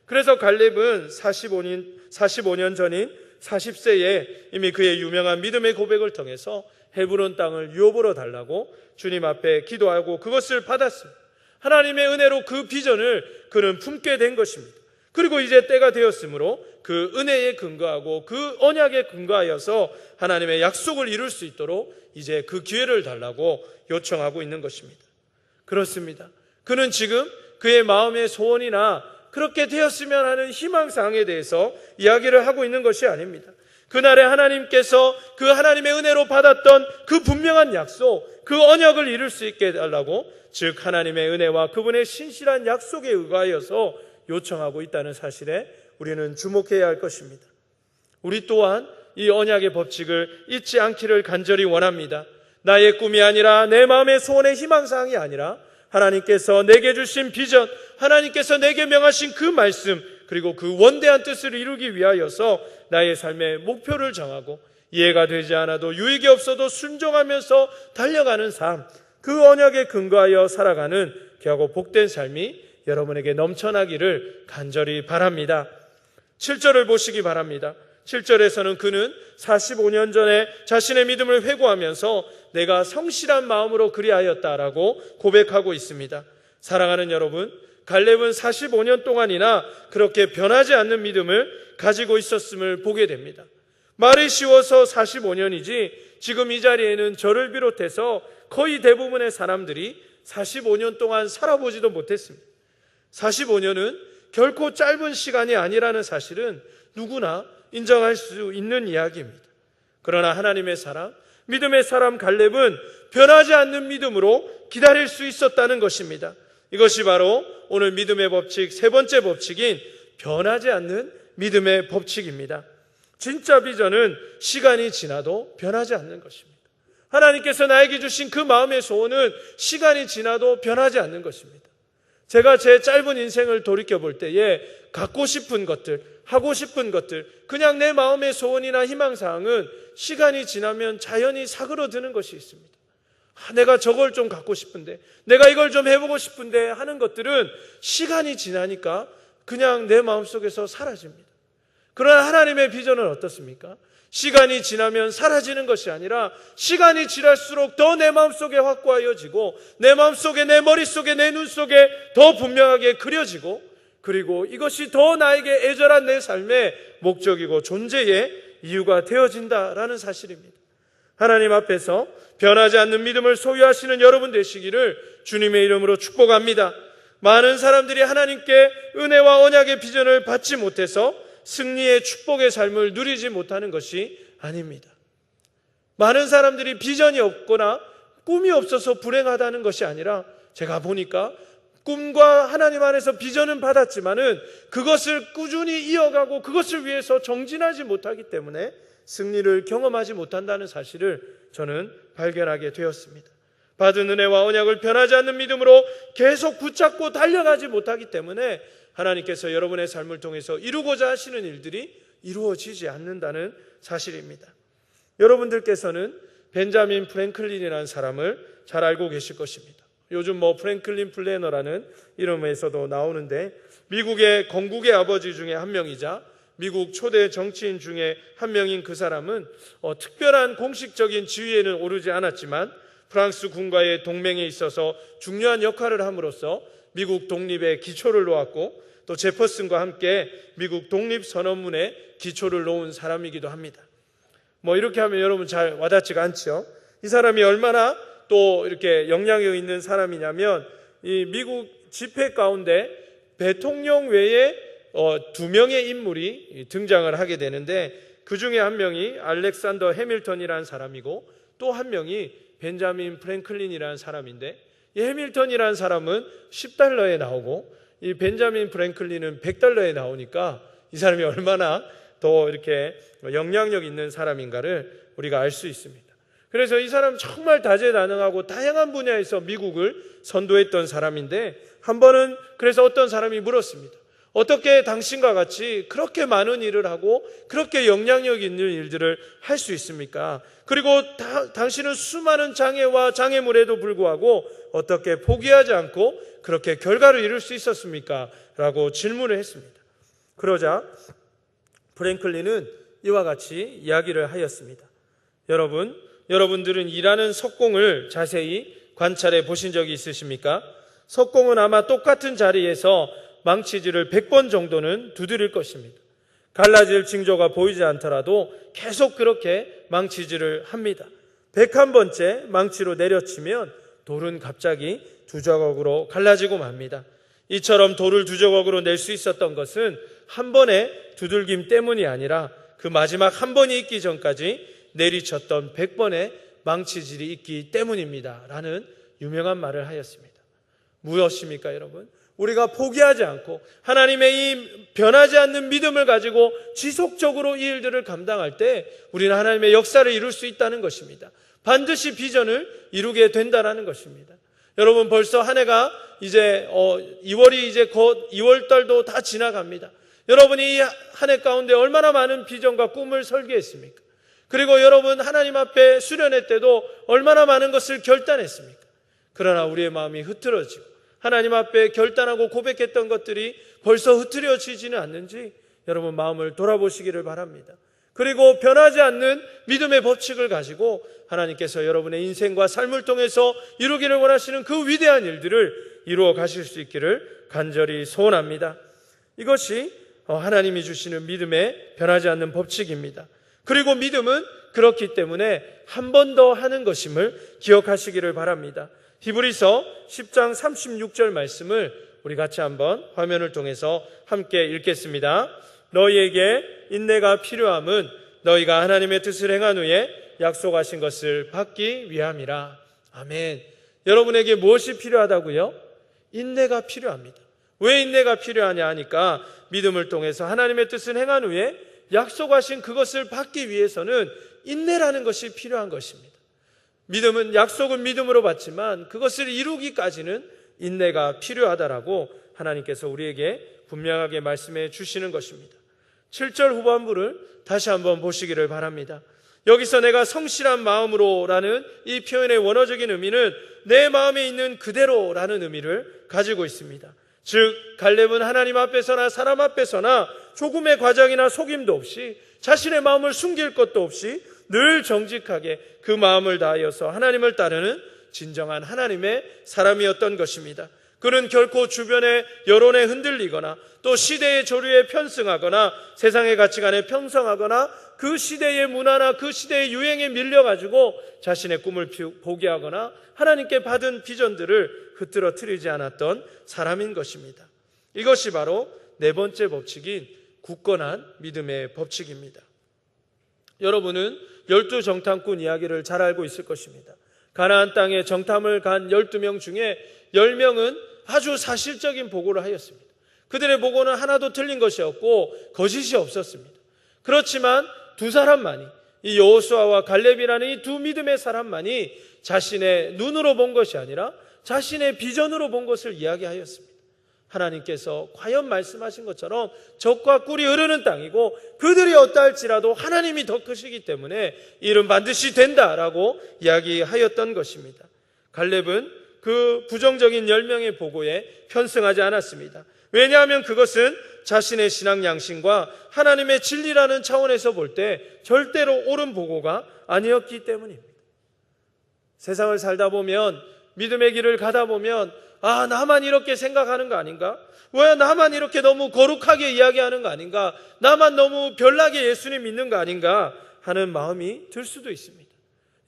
그래서 갈렙은 45년 전인 40세에 이미 그의 유명한 믿음의 고백을 통해서 헤브론 땅을 유업으로 달라고 주님 앞에 기도하고 그것을 받았습니다. 하나님의 은혜로 그 비전을 그는 품게 된 것입니다. 그리고 이제 때가 되었으므로 그 은혜에 근거하고 그 언약에 근거하여서 하나님의 약속을 이룰 수 있도록 이제 그 기회를 달라고 요청하고 있는 것입니다. 그렇습니다. 그는 지금 그의 마음의 소원이나 그렇게 되었으면 하는 희망사항에 대해서 이야기를 하고 있는 것이 아닙니다. 그날에 하나님께서 그 하나님의 은혜로 받았던 그 분명한 약속, 그 언약을 이룰 수 있게 해달라고 즉 하나님의 은혜와 그분의 신실한 약속에 의거하여서 요청하고 있다는 사실에 우리는 주목해야 할 것입니다. 우리 또한 이 언약의 법칙을 잊지 않기를 간절히 원합니다. 나의 꿈이 아니라 내 마음의 소원의 희망사항이 아니라 하나님께서 내게 주신 비전, 하나님께서 내게 명하신 그 말씀 그리고 그 원대한 뜻을 이루기 위하여서 나의 삶의 목표를 정하고 이해가 되지 않아도 유익이 없어도 순종하면서 달려가는 삶, 그 언약에 근거하여 살아가는 귀하고 복된 삶이 여러분에게 넘쳐나기를 간절히 바랍니다. 7절을 보시기 바랍니다. 7절에서는 그는 45년 전에 자신의 믿음을 회고하면서 내가 성실한 마음으로 그리하였다라고 고백하고 있습니다. 사랑하는 여러분, 갈렙은 45년 동안이나 그렇게 변하지 않는 믿음을 가지고 있었음을 보게 됩니다. 말이 쉬워서 45년이지 지금 이 자리에는 저를 비롯해서 거의 대부분의 사람들이 45년 동안 살아보지도 못했습니다. 45년은 결코 짧은 시간이 아니라는 사실은 누구나 인정할 수 있는 이야기입니다. 그러나 하나님의 사람, 믿음의 사람 갈렙은 변하지 않는 믿음으로 기다릴 수 있었다는 것입니다. 이것이 바로 오늘 믿음의 법칙 세 번째 법칙인 변하지 않는 믿음의 법칙입니다. 진짜 비전은 시간이 지나도 변하지 않는 것입니다. 하나님께서 나에게 주신 그 마음의 소원은 시간이 지나도 변하지 않는 것입니다. 제가 제 짧은 인생을 돌이켜볼 때에 갖고 싶은 것들, 하고 싶은 것들, 그냥 내 마음의 소원이나 희망사항은 시간이 지나면 자연히 사그러드는 것이 있습니다. 내가 저걸 좀 갖고 싶은데, 내가 이걸 좀 해보고 싶은데 하는 것들은 시간이 지나니까 그냥 내 마음속에서 사라집니다. 그러나 하나님의 비전은 어떻습니까? 시간이 지나면 사라지는 것이 아니라 시간이 지날수록 더 내 마음속에 확고해지고 내 마음속에, 내 머릿속에, 내 눈속에 더 분명하게 그려지고, 그리고 이것이 더 나에게 애절한 내 삶의 목적이고 존재의 이유가 되어진다라는 사실입니다. 하나님 앞에서 변하지 않는 믿음을 소유하시는 여러분 되시기를 주님의 이름으로 축복합니다. 많은 사람들이 하나님께 은혜와 언약의 비전을 받지 못해서 승리의 축복의 삶을 누리지 못하는 것이 아닙니다. 많은 사람들이 비전이 없거나 꿈이 없어서 불행하다는 것이 아니라, 제가 보니까 꿈과 하나님 안에서 비전은 받았지만은 그것을 꾸준히 이어가고 그것을 위해서 정진하지 못하기 때문에 승리를 경험하지 못한다는 사실을 저는 발견하게 되었습니다. 받은 은혜와 언약을 변하지 않는 믿음으로 계속 붙잡고 달려가지 못하기 때문에 하나님께서 여러분의 삶을 통해서 이루고자 하시는 일들이 이루어지지 않는다는 사실입니다. 여러분들께서는 벤자민 프랭클린이라는 사람을 잘 알고 계실 것입니다. 요즘 프랭클린 플래너라는 이름에서도 나오는데, 미국의 건국의 아버지 중에 한 명이자 미국 초대 정치인 중에 한 명인 그 사람은 특별한 공식적인 지위에는 오르지 않았지만 프랑스 군과의 동맹에 있어서 중요한 역할을 함으로써 미국 독립의 기초를 놓았고, 또 제퍼슨과 함께 미국 독립선언문의 기초를 놓은 사람이기도 합니다. 이렇게 하면 여러분 잘 와닿지가 않죠. 이 사람이 얼마나 또 이렇게 영향력 있는 사람이냐면, 이 미국 집회 가운데 대통령 외에 2명의 인물이 등장을 하게 되는데, 그 중에 한 명이 알렉산더 해밀턴이라는 사람이고 또 한 명이 벤자민 프랭클린이라는 사람인데, 이 해밀턴이라는 사람은 $10에 나오고 이 벤자민 프랭클린은 $100에 나오니까 이 사람이 얼마나 더 이렇게 영향력 있는 사람인가를 우리가 알 수 있습니다. 그래서 이 사람 정말 다재다능하고 다양한 분야에서 미국을 선도했던 사람인데, 한 번은 그래서 어떤 사람이 물었습니다. 어떻게 당신과 같이 그렇게 많은 일을 하고 그렇게 영향력 있는 일들을 할 수 있습니까? 그리고 당신은 수많은 장애와 장애물에도 불구하고 어떻게 포기하지 않고 그렇게 결과를 이룰 수 있었습니까? 라고 질문을 했습니다. 그러자 프랭클린은 이와 같이 이야기를 하였습니다. 여러분들은 일하는 석공을 자세히 관찰해 보신 적이 있으십니까? 석공은 아마 똑같은 자리에서 망치질을 100번 정도는 두드릴 것입니다. 갈라질 징조가 보이지 않더라도 계속 그렇게 망치질을 합니다. 101번째 망치로 내려치면 돌은 갑자기 두 조각으로 갈라지고 맙니다. 이처럼 돌을 두 조각으로 낼 수 있었던 것은 한 번의 두들김 때문이 아니라 그 마지막 한 번이 있기 전까지 내리쳤던 100번의 망치질이 있기 때문입니다. 라는 유명한 말을 하였습니다. 무엇입니까, 여러분? 우리가 포기하지 않고 하나님의 이 변하지 않는 믿음을 가지고 지속적으로 이 일들을 감당할 때 우리는 하나님의 역사를 이룰 수 있다는 것입니다. 반드시 비전을 이루게 된다는 것입니다. 여러분, 벌써 한 해가 이제 2월이 이제 곧 2월달도 다 지나갑니다. 여러분이 이 한 해 가운데 얼마나 많은 비전과 꿈을 설계했습니까? 그리고 여러분, 하나님 앞에 수련회 때도 얼마나 많은 것을 결단했습니까? 그러나 우리의 마음이 흐트러지고 하나님 앞에 결단하고 고백했던 것들이 벌써 흐트러지지는 않는지 여러분 마음을 돌아보시기를 바랍니다. 그리고 변하지 않는 믿음의 법칙을 가지고 하나님께서 여러분의 인생과 삶을 통해서 이루기를 원하시는 그 위대한 일들을 이루어 가실 수 있기를 간절히 소원합니다. 이것이 하나님이 주시는 믿음의 변하지 않는 법칙입니다. 그리고 믿음은 그렇기 때문에 한 번 더 하는 것임을 기억하시기를 바랍니다. 히브리서 10장 36절 말씀을 우리 같이 한번 화면을 통해서 함께 읽겠습니다. 너희에게 인내가 필요함은 너희가 하나님의 뜻을 행한 후에 약속하신 것을 받기 위함이라. 아멘. 여러분에게 무엇이 필요하다고요? 인내가 필요합니다. 왜 인내가 필요하냐 하니까 믿음을 통해서 하나님의 뜻을 행한 후에 약속하신 그것을 받기 위해서는 인내라는 것이 필요한 것입니다. 믿음은 약속은 믿음으로 받지만 그것을 이루기까지는 인내가 필요하다라고 하나님께서 우리에게 분명하게 말씀해 주시는 것입니다. 7절 후반부를 다시 한번 보시기를 바랍니다. 여기서 내가 성실한 마음으로라는 이 표현의 원어적인 의미는 내 마음에 있는 그대로라는 의미를 가지고 있습니다. 즉 갈렙은 하나님 앞에서나 사람 앞에서나 조금의 과장이나 속임도 없이 자신의 마음을 숨길 것도 없이 늘 정직하게 그 마음을 다하여서 하나님을 따르는 진정한 하나님의 사람이었던 것입니다. 그는 결코 주변의 여론에 흔들리거나 또 시대의 조류에 편승하거나 세상의 가치관에 편성하거나 그 시대의 문화나 그 시대의 유행에 밀려가지고 자신의 꿈을 포기하거나 하나님께 받은 비전들을 흐트러뜨리지 않았던 사람인 것입니다. 이것이 바로 네 번째 법칙인 굳건한 믿음의 법칙입니다. 여러분은 12정탐꾼 이야기를 잘 알고 있을 것입니다. 가나안 땅에 정탐을 간 12명 중에 10명은 아주 사실적인 보고를 하였습니다. 그들의 보고는 하나도 틀린 것이 없고 거짓이 없었습니다. 그렇지만 두 사람만이, 이 여호수아와 갈렙이라는 이 두 믿음의 사람만이 자신의 눈으로 본 것이 아니라 자신의 비전으로 본 것을 이야기하였습니다. 하나님께서 과연 말씀하신 것처럼 젖과 꿀이 흐르는 땅이고 그들이 어떠할지라도 하나님이 더 크시기 때문에 일은 반드시 된다라고 이야기하였던 것입니다. 갈렙은 그 부정적인 10명의 보고에 편승하지 않았습니다. 왜냐하면 그것은 자신의 신앙 양심과 하나님의 진리라는 차원에서 볼 때 절대로 옳은 보고가 아니었기 때문입니다. 세상을 살다 보면 믿음의 길을 가다 보면 나만 이렇게 생각하는 거 아닌가? 왜 나만 이렇게 너무 거룩하게 이야기하는 거 아닌가? 나만 너무 별나게 예수님 믿는 거 아닌가? 하는 마음이 들 수도 있습니다.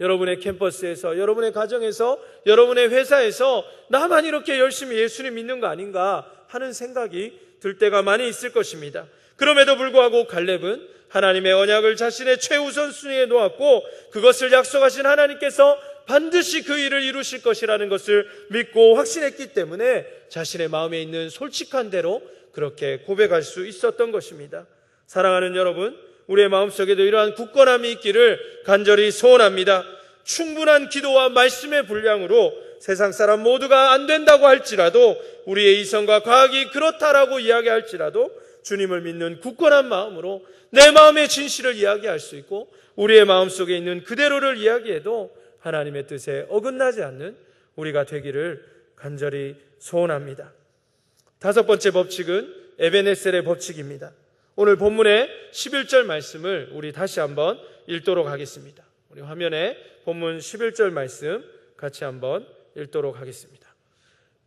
여러분의 캠퍼스에서, 여러분의 가정에서, 여러분의 회사에서 나만 이렇게 열심히 예수님 믿는 거 아닌가 하는 생각이 들 때가 많이 있을 것입니다. 그럼에도 불구하고 갈렙은 하나님의 언약을 자신의 최우선 순위에 놓았고 그것을 약속하신 하나님께서 반드시 그 일을 이루실 것이라는 것을 믿고 확신했기 때문에 자신의 마음에 있는 솔직한 대로 그렇게 고백할 수 있었던 것입니다. 사랑하는 여러분, 우리의 마음속에도 이러한 굳건함이 있기를 간절히 소원합니다. 충분한 기도와 말씀의 분량으로 세상 사람 모두가 안 된다고 할지라도 우리의 이성과 과학이 그렇다라고 이야기할지라도 주님을 믿는 굳건한 마음으로 내 마음의 진실을 이야기할 수 있고 우리의 마음속에 있는 그대로를 이야기해도 하나님의 뜻에 어긋나지 않는 우리가 되기를 간절히 소원합니다. 다섯 번째 법칙은 에베네셀의 법칙입니다. 오늘 본문의 11절 말씀을 우리 다시 한번 읽도록 하겠습니다. 우리 화면에 본문 11절 말씀 같이 한번 읽도록 하겠습니다.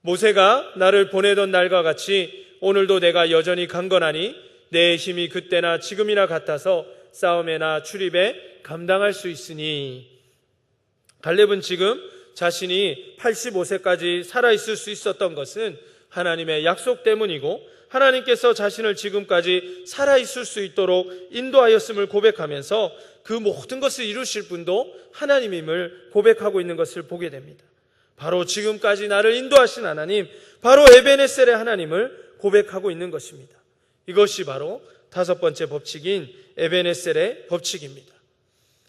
모세가 나를 보내던 날과 같이 오늘도 내가 여전히 강건하니 내 힘이 그때나 지금이나 같아서 싸움에나 출입에 감당할 수 있으니. 갈렙은 지금 자신이 85세까지 살아있을 수 있었던 것은 하나님의 약속 때문이고 하나님께서 자신을 지금까지 살아있을 수 있도록 인도하였음을 고백하면서 그 모든 것을 이루실 분도 하나님임을 고백하고 있는 것을 보게 됩니다. 바로 지금까지 나를 인도하신 하나님, 바로 에베네셀의 하나님을 고백하고 있는 것입니다. 이것이 바로 다섯 번째 법칙인 에베네셀의 법칙입니다.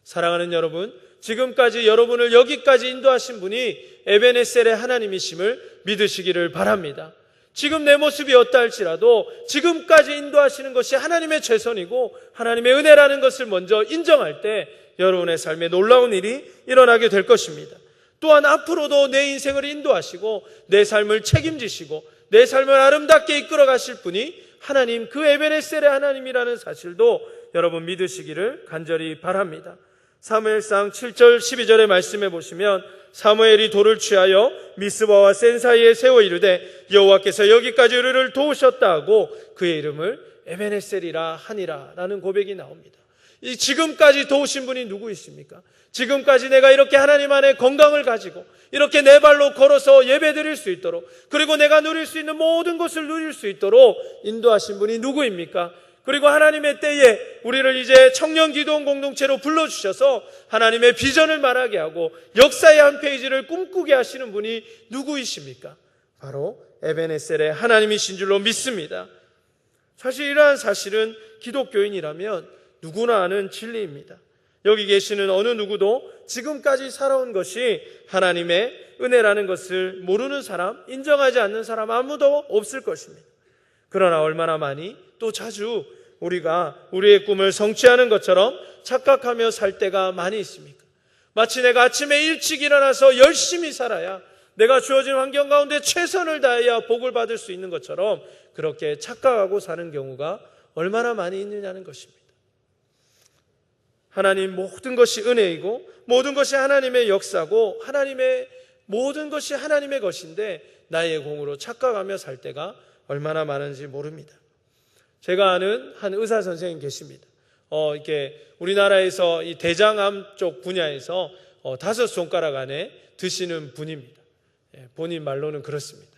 사랑하는 여러분, 지금까지 여러분을 여기까지 인도하신 분이 에베네셀의 하나님이심을 믿으시기를 바랍니다. 지금 내 모습이 어떠할지라도 지금까지 인도하시는 것이 하나님의 최선이고 하나님의 은혜라는 것을 먼저 인정할 때 여러분의 삶에 놀라운 일이 일어나게 될 것입니다. 또한 앞으로도 내 인생을 인도하시고 내 삶을 책임지시고 내 삶을 아름답게 이끌어 가실 분이 하나님, 그 에베네셀의 하나님이라는 사실도 여러분 믿으시기를 간절히 바랍니다. 사무엘상 7절 12절의 말씀에 보시면 사무엘이 돌을 취하여 미스바와 센 사이에 세워 이르되 여호와께서 여기까지 우리를 도우셨다 하고 그의 이름을 에베네셀이라 하니라 라는 고백이 나옵니다. 이 지금까지 도우신 분이 누구이십니까? 지금까지 내가 이렇게 하나님 안에 건강을 가지고 이렇게 내 발로 걸어서 예배 드릴 수 있도록, 그리고 내가 누릴 수 있는 모든 것을 누릴 수 있도록 인도하신 분이 누구입니까? 그리고 하나님의 때에 우리를 이제 청년 기도원 공동체로 불러주셔서 하나님의 비전을 말하게 하고 역사의 한 페이지를 꿈꾸게 하시는 분이 누구이십니까? 바로 에베네셀의 하나님이신 줄로 믿습니다. 사실 이러한 사실은 기독교인이라면 누구나 아는 진리입니다. 여기 계시는 어느 누구도 지금까지 살아온 것이 하나님의 은혜라는 것을 모르는 사람, 인정하지 않는 사람 아무도 없을 것입니다. 그러나 얼마나 많이 또 자주 우리가 우리의 꿈을 성취하는 것처럼 착각하며 살 때가 많이 있습니까? 마치 내가 아침에 일찍 일어나서 열심히 살아야, 내가 주어진 환경 가운데 최선을 다해야 복을 받을 수 있는 것처럼 그렇게 착각하고 사는 경우가 얼마나 많이 있느냐는 것입니다. 하나님 모든 것이 은혜이고 모든 것이 하나님의 역사고 모든 것이 하나님의 것인데 나의 공으로 착각하며 살 때가 얼마나 많은지 모릅니다. 제가 아는 한 의사 선생님 계십니다. 이렇게 우리나라에서 이 대장암 쪽 분야에서 5손가락 안에 드시는 분입니다. 본인 말로는 그렇습니다.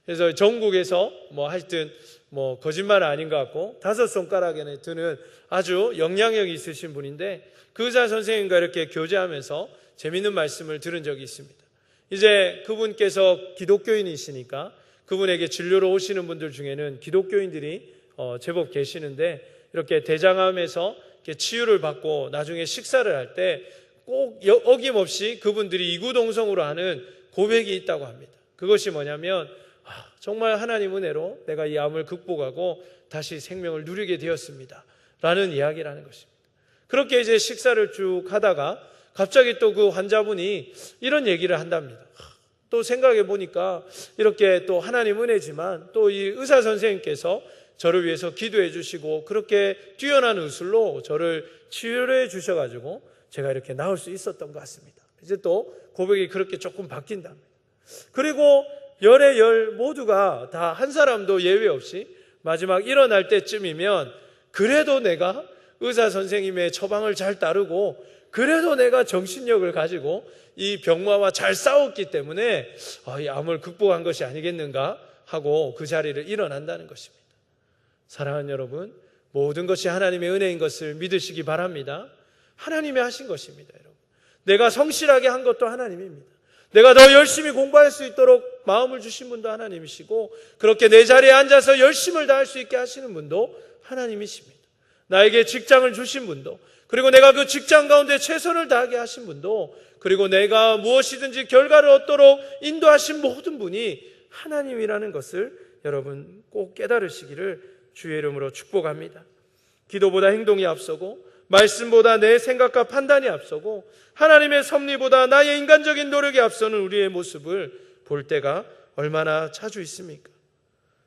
그래서 전국에서 하여튼 거짓말은 아닌 것 같고 5손가락 안에 드는 아주 영향력이 있으신 분인데, 그 의사 선생님과 이렇게 교제하면서 재미있는 말씀을 들은 적이 있습니다. 이제 그분께서 기독교인이시니까 그분에게 진료로 오시는 분들 중에는 기독교인들이 제법 계시는데, 이렇게 대장암에서 이렇게 치유를 받고 나중에 식사를 할 때 꼭 어김없이 그분들이 이구동성으로 하는 고백이 있다고 합니다. 그것이 뭐냐면, 정말 하나님 은혜로 내가 이 암을 극복하고 다시 생명을 누리게 되었습니다 라는 이야기라는 것입니다. 그렇게 이제 식사를 쭉 하다가 갑자기 또 그 환자분이 이런 얘기를 한답니다. 또 생각해 보니까 이렇게 또 하나님 은혜지만 또 이 의사 선생님께서 저를 위해서 기도해 주시고 그렇게 뛰어난 의술로 저를 치료해 주셔가지고 제가 이렇게 나을 수 있었던 것 같습니다. 이제 또 고백이 그렇게 조금 바뀐답니다. 그리고 열의 열 모두가 다 한 사람도 예외 없이 마지막 일어날 때쯤이면 그래도 내가 의사 선생님의 처방을 잘 따르고 그래도 내가 정신력을 가지고 이 병마와 잘 싸웠기 때문에 이 암을 극복한 것이 아니겠는가 하고 그 자리를 일어난다는 것입니다. 사랑하는 여러분, 모든 것이 하나님의 은혜인 것을 믿으시기 바랍니다. 하나님이 하신 것입니다. 여러분, 내가 성실하게 한 것도 하나님입니다. 내가 더 열심히 공부할 수 있도록 마음을 주신 분도 하나님이시고, 그렇게 내 자리에 앉아서 열심을 다할 수 있게 하시는 분도 하나님이십니다. 나에게 직장을 주신 분도, 그리고 내가 그 직장 가운데 최선을 다하게 하신 분도, 그리고 내가 무엇이든지 결과를 얻도록 인도하신 모든 분이 하나님이라는 것을 여러분 꼭 깨달으시기를 주의 이름으로 축복합니다. 기도보다 행동이 앞서고 말씀보다 내 생각과 판단이 앞서고 하나님의 섭리보다 나의 인간적인 노력이 앞서는 우리의 모습을 볼 때가 얼마나 자주 있습니까?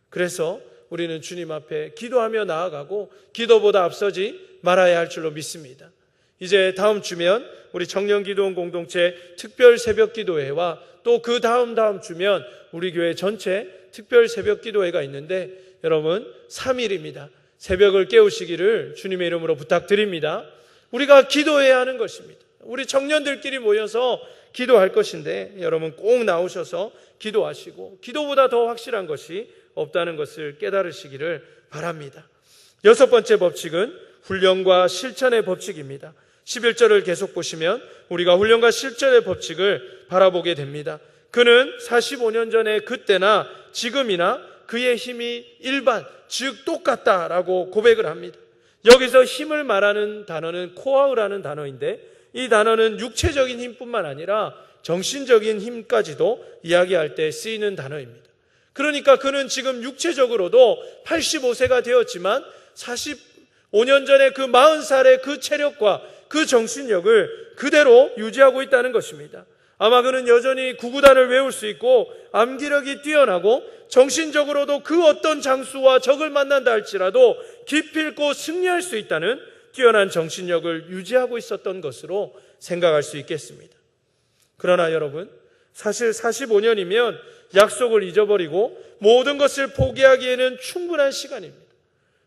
그래서 우리는 주님 앞에 기도하며 나아가고 기도보다 앞서지 말아야 할 줄로 믿습니다. 이제 다음 주면 우리 청년기도원 공동체 특별 새벽기도회와 또 그 다음 주면 우리 교회 전체 특별 새벽기도회가 있는데, 여러분 3일입니다. 새벽을 깨우시기를 주님의 이름으로 부탁드립니다. 우리가 기도해야 하는 것입니다. 우리 청년들끼리 모여서 기도할 것인데 여러분 꼭 나오셔서 기도하시고 기도보다 더 확실한 것이 없다는 것을 깨달으시기를 바랍니다. 6번째 법칙은 훈련과 실천의 법칙입니다. 11절을 계속 보시면 우리가 훈련과 실천의 법칙을 바라보게 됩니다. 그는 45년 전에 그때나 지금이나 그의 힘이 일반, 즉 똑같다라고 고백을 합니다. 여기서 힘을 말하는 단어는 코아우라는 단어인데, 이 단어는 육체적인 힘뿐만 아니라 정신적인 힘까지도 이야기할 때 쓰이는 단어입니다. 그러니까 그는 지금 육체적으로도 85세가 되었지만 45년 전에 그 40살의 그 체력과 그 정신력을 그대로 유지하고 있다는 것입니다. 아마 그는 여전히 구구단을 외울 수 있고 암기력이 뛰어나고 정신적으로도 그 어떤 장수와 적을 만난다 할지라도 기필코 승리할 수 있다는 뛰어난 정신력을 유지하고 있었던 것으로 생각할 수 있겠습니다. 그러나 여러분, 사실 45년이면 약속을 잊어버리고 모든 것을 포기하기에는 충분한 시간입니다.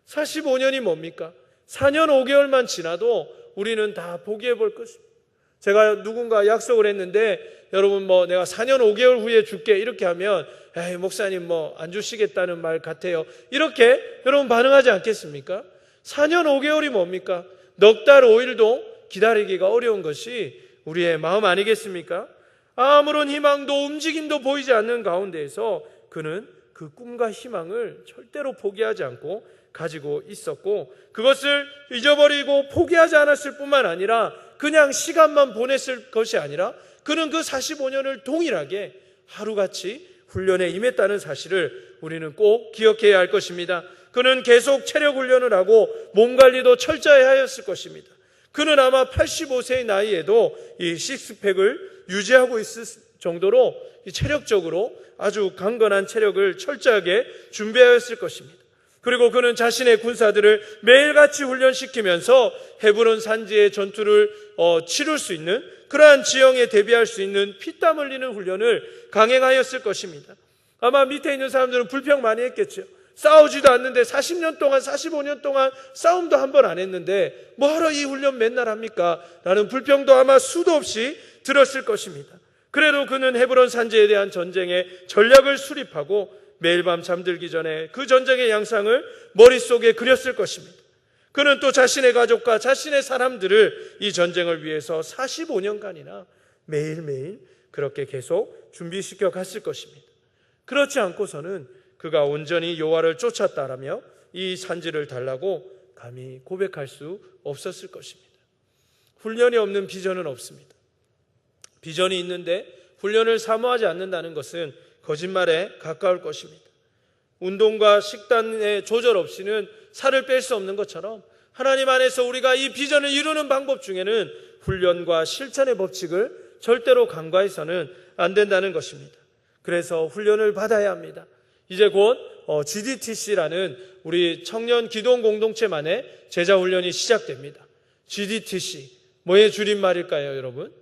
45년이 뭡니까? 4년 5개월만 지나도 우리는 다 포기해 볼 것입니다. 제가 누군가 약속을 했는데 여러분 내가 4년 5개월 후에 줄게 이렇게 하면 에이 목사님 안 주시겠다는 말 같아요. 이렇게 여러분 반응하지 않겠습니까? 4년 5개월이 뭡니까? 넉 달 5일도 기다리기가 어려운 것이 우리의 마음 아니겠습니까? 아무런 희망도 움직임도 보이지 않는 가운데에서 그는 그 꿈과 희망을 절대로 포기하지 않고 가지고 있었고, 그것을 잊어버리고 포기하지 않았을 뿐만 아니라 그냥 시간만 보냈을 것이 아니라 그는 그 45년을 동일하게 하루같이 훈련에 임했다는 사실을 우리는 꼭 기억해야 할 것입니다. 그는 계속 체력 훈련을 하고 몸 관리도 철저히 하였을 것입니다. 그는 아마 85세의 나이에도 이 식스팩을 유지하고 있을 정도로 체력적으로 아주 강건한 체력을 철저하게 준비하였을 것입니다. 그리고 그는 자신의 군사들을 매일같이 훈련시키면서 헤브론 산지의 전투를 치룰 수 있는 그러한 지형에 대비할 수 있는 피땀 흘리는 훈련을 강행하였을 것입니다. 아마 밑에 있는 사람들은 불평 많이 했겠죠. 싸우지도 않는데 40년 동안 45년 동안 싸움도 한 번 안 했는데 뭐하러 이 훈련 맨날 합니까? 라는 불평도 아마 수도 없이 들었을 것입니다. 그래도 그는 헤브론 산지에 대한 전쟁의 전략을 수립하고 매일 밤 잠들기 전에 그 전쟁의 양상을 머릿속에 그렸을 것입니다. 그는 또 자신의 가족과 자신의 사람들을 이 전쟁을 위해서 45년간이나 매일매일 그렇게 계속 준비시켜 갔을 것입니다. 그렇지 않고서는 그가 온전히 여호와를 쫓았다라며 이 산지를 달라고 감히 고백할 수 없었을 것입니다. 훈련이 없는 비전은 없습니다. 비전이 있는데 훈련을 사모하지 않는다는 것은 거짓말에 가까울 것입니다. 운동과 식단의 조절 없이는 살을 뺄 수 없는 것처럼 하나님 안에서 우리가 이 비전을 이루는 방법 중에는 훈련과 실천의 법칙을 절대로 간과해서는 안 된다는 것입니다. 그래서 훈련을 받아야 합니다. 이제 곧 GDTC라는 우리 청년 기도원 공동체만의 제자 훈련이 시작됩니다. GDTC 뭐의 줄임말일까요, 여러분?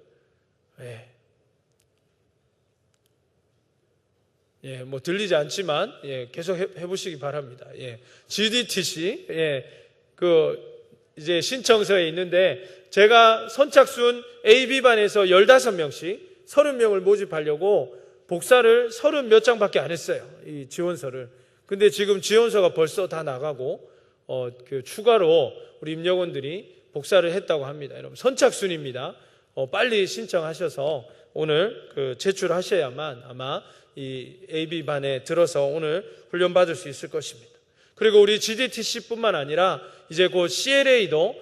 들리지 않지만 계속 해보시기 바랍니다. GDTC 이제 신청서에 있는데 제가 선착순 AB반에서 15명씩 30명을 모집하려고 복사를 30몇 장밖에 안 했어요. 이 지원서를. 근데 지금 지원서가 벌써 다 나가고 추가로 우리 임역원들이 복사를 했다고 합니다. 여러분 선착순입니다. 빨리 신청하셔서 오늘 제출하셔야만 아마 이 AB반에 들어서 오늘 훈련 받을 수 있을 것입니다. 그리고 우리 GDTC뿐만 아니라 이제 곧 CLA도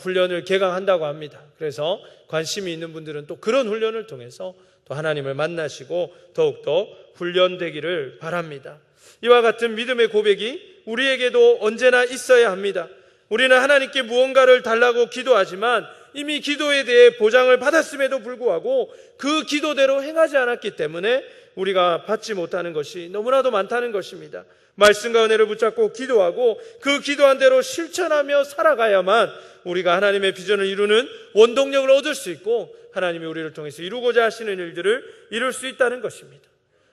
훈련을 개강한다고 합니다. 그래서 관심이 있는 분들은 또 그런 훈련을 통해서 또 하나님을 만나시고 더욱더 훈련되기를 바랍니다. 이와 같은 믿음의 고백이 우리에게도 언제나 있어야 합니다. 우리는 하나님께 무언가를 달라고 기도하지만 이미 기도에 대해 보장을 받았음에도 불구하고 그 기도대로 행하지 않았기 때문에 우리가 받지 못하는 것이 너무나도 많다는 것입니다. 말씀과 은혜를 붙잡고 기도하고 그 기도한 대로 실천하며 살아가야만 우리가 하나님의 비전을 이루는 원동력을 얻을 수 있고 하나님이 우리를 통해서 이루고자 하시는 일들을 이룰 수 있다는 것입니다.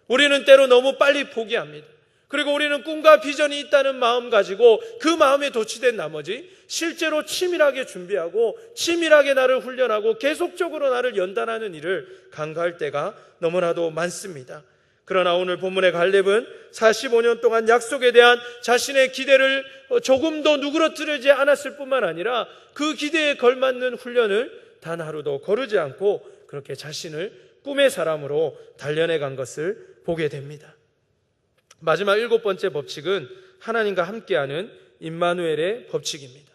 우리는 때로 너무 빨리 포기합니다. 그리고 우리는 꿈과 비전이 있다는 마음 가지고 그 마음에 도취된 나머지 실제로 치밀하게 준비하고 치밀하게 나를 훈련하고 계속적으로 나를 연단하는 일을 간과할 때가 너무나도 많습니다. 그러나 오늘 본문의 갈렙은 45년 동안 약속에 대한 자신의 기대를 조금도 누그러뜨리지 않았을 뿐만 아니라 그 기대에 걸맞는 훈련을 단 하루도 거르지 않고 그렇게 자신을 꿈의 사람으로 단련해 간 것을 보게 됩니다. 마지막 7번째 법칙은 하나님과 함께하는 임마누엘의 법칙입니다.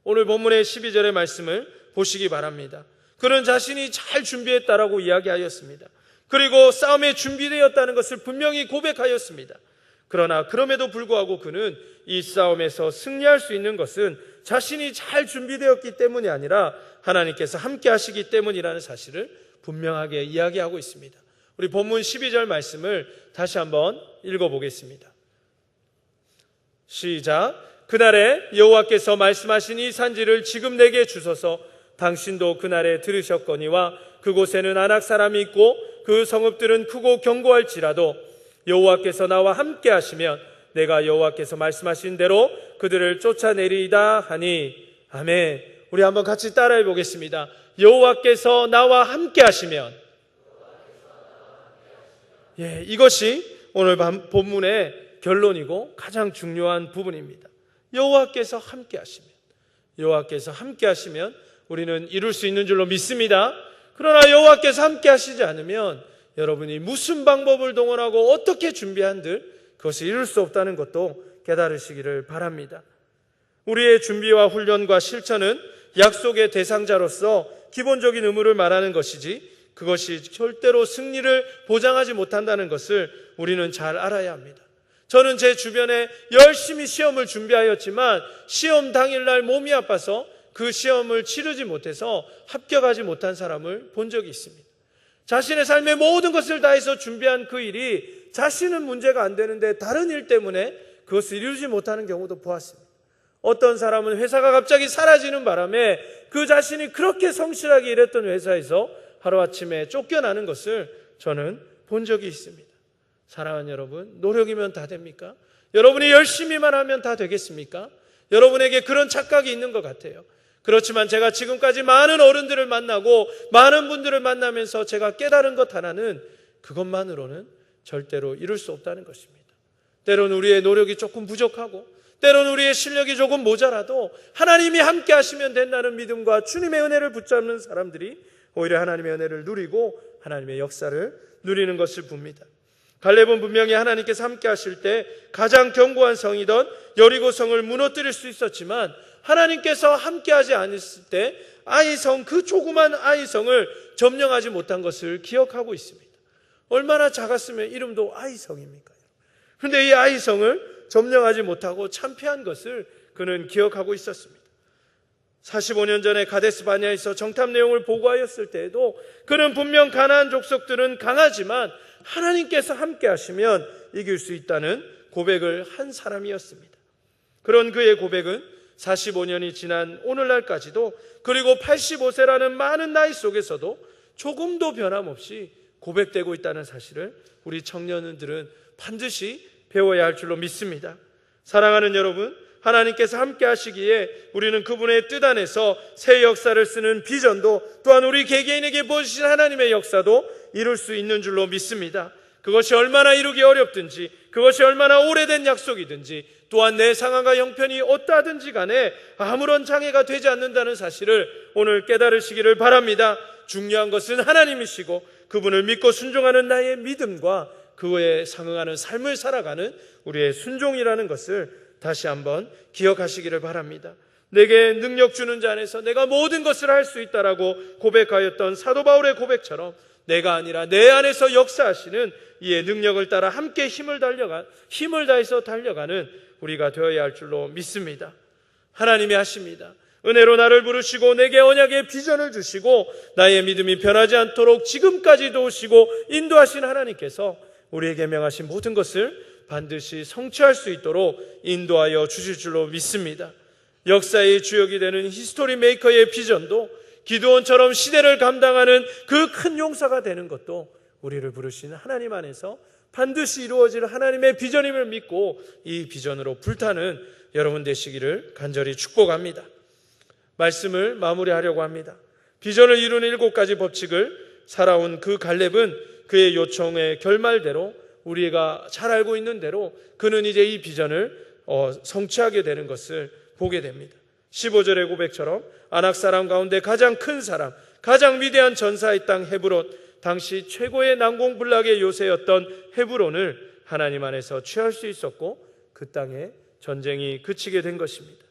오늘 본문의 12절의 말씀을 보시기 바랍니다. 그는 자신이 잘 준비했다라고 이야기하였습니다. 그리고 싸움에 준비되었다는 것을 분명히 고백하였습니다. 그러나 그럼에도 불구하고 그는 이 싸움에서 승리할 수 있는 것은 자신이 잘 준비되었기 때문이 아니라 하나님께서 함께 하시기 때문이라는 사실을 분명하게 이야기하고 있습니다. 우리 본문 12절 말씀을 다시 한번 읽어보겠습니다. 시작. 그날에 여호와께서 말씀하신 이 산지를 지금 내게 주소서. 당신도 그날에 들으셨거니와 그곳에는 아낙 사람이 있고 그 성읍들은 크고 견고할지라도 여호와께서 나와 함께 하시면 내가 여호와께서 말씀하신 대로 그들을 쫓아내리이다 하니. 아멘. 우리 한번 같이 따라해 보겠습니다. 여호와께서 나와 함께 하시면. 예, 이것이 오늘 본문의 결론이고 가장 중요한 부분입니다. 여호와께서 함께 하시면, 여호와께서 함께 하시면 우리는 이룰 수 있는 줄로 믿습니다. 그러나 여호와께서 함께 하시지 않으면 여러분이 무슨 방법을 동원하고 어떻게 준비한들 그것을 이룰 수 없다는 것도 깨달으시기를 바랍니다. 우리의 준비와 훈련과 실천은 약속의 대상자로서 기본적인 의무를 말하는 것이지 그것이 절대로 승리를 보장하지 못한다는 것을 우리는 잘 알아야 합니다. 저는 제 주변에 열심히 시험을 준비하였지만 시험 당일날 몸이 아파서 그 시험을 치르지 못해서 합격하지 못한 사람을 본 적이 있습니다. 자신의 삶의 모든 것을 다해서 준비한 그 일이 자신은 문제가 안 되는데 다른 일 때문에 그것을 이루지 못하는 경우도 보았습니다. 어떤 사람은 회사가 갑자기 사라지는 바람에 그 자신이 그렇게 성실하게 일했던 회사에서 하루아침에 쫓겨나는 것을 저는 본 적이 있습니다. 사랑하는 여러분, 노력이면 다 됩니까? 여러분이 열심히만 하면 다 되겠습니까? 여러분에게 그런 착각이 있는 것 같아요. 그렇지만 제가 지금까지 많은 어른들을 만나고 많은 분들을 만나면서 제가 깨달은 것 하나는 그것만으로는 절대로 이룰 수 없다는 것입니다. 때로는 우리의 노력이 조금 부족하고 때로는 우리의 실력이 조금 모자라도 하나님이 함께 하시면 된다는 믿음과 주님의 은혜를 붙잡는 사람들이 오히려 하나님의 은혜를 누리고 하나님의 역사를 누리는 것을 봅니다. 갈렙은 분명히 하나님께서 함께 하실 때 가장 견고한 성이던 여리고성을 무너뜨릴 수 있었지만 하나님께서 함께하지 않았을 때 아이성, 그 조그만 아이성을 점령하지 못한 것을 기억하고 있습니다. 얼마나 작았으면 이름도 아이성입니까? 그런데 이 아이성을 점령하지 못하고 참패한 것을 그는 기억하고 있었습니다. 45년 전에 가데스 바네아에서 정탐 내용을 보고하였을 때에도 그는 분명 가나안 족속들은 강하지만 하나님께서 함께 하시면 이길 수 있다는 고백을 한 사람이었습니다. 그런 그의 고백은 45년이 지난 오늘날까지도 그리고 85세라는 많은 나이 속에서도 조금도 변함없이 고백되고 있다는 사실을 우리 청년들은 반드시 배워야 할 줄로 믿습니다. 사랑하는 여러분, 하나님께서 함께 하시기에 우리는 그분의 뜻 안에서 새 역사를 쓰는 비전도 또한 우리 개개인에게 보여주신 하나님의 역사도 이룰 수 있는 줄로 믿습니다. 그것이 얼마나 이루기 어렵든지 그것이 얼마나 오래된 약속이든지 또한 내 상황과 형편이 어떠하든지 간에 아무런 장애가 되지 않는다는 사실을 오늘 깨달으시기를 바랍니다. 중요한 것은 하나님이시고 그분을 믿고 순종하는 나의 믿음과 그에 상응하는 삶을 살아가는 우리의 순종이라는 것을 다시 한번 기억하시기를 바랍니다. 내게 능력 주는 자 안에서 내가 모든 것을 할 수 있다라고 고백하였던 사도 바울의 고백처럼 내가 아니라 내 안에서 역사하시는 이의 능력을 따라 함께 힘을 다해서 달려가는 우리가 되어야 할 줄로 믿습니다. 하나님이 하십니다. 은혜로 나를 부르시고 내게 언약의 비전을 주시고 나의 믿음이 변하지 않도록 지금까지 도우시고 인도하신 하나님께서 우리에게 명하신 모든 것을 반드시 성취할 수 있도록 인도하여 주실 줄로 믿습니다. 역사의 주역이 되는 히스토리 메이커의 비전도 기드온처럼 시대를 감당하는 그 큰 용사가 되는 것도 우리를 부르시는 하나님 안에서 반드시 이루어질 하나님의 비전임을 믿고 이 비전으로 불타는 여러분 되시기를 간절히 축복합니다. 말씀을 마무리하려고 합니다. 비전을 이루는 7가지 법칙을 살아온 그 갈렙은 그의 요청의 결말대로 우리가 잘 알고 있는 대로 그는 이제 이 비전을 성취하게 되는 것을 보게 됩니다. 15절의 고백처럼 아낙 사람 가운데 가장 큰 사람, 가장 위대한 전사의 땅 헤브론, 당시 최고의 난공불락의 요새였던 헤브론을 하나님 안에서 취할 수 있었고 그 땅에 전쟁이 그치게 된 것입니다.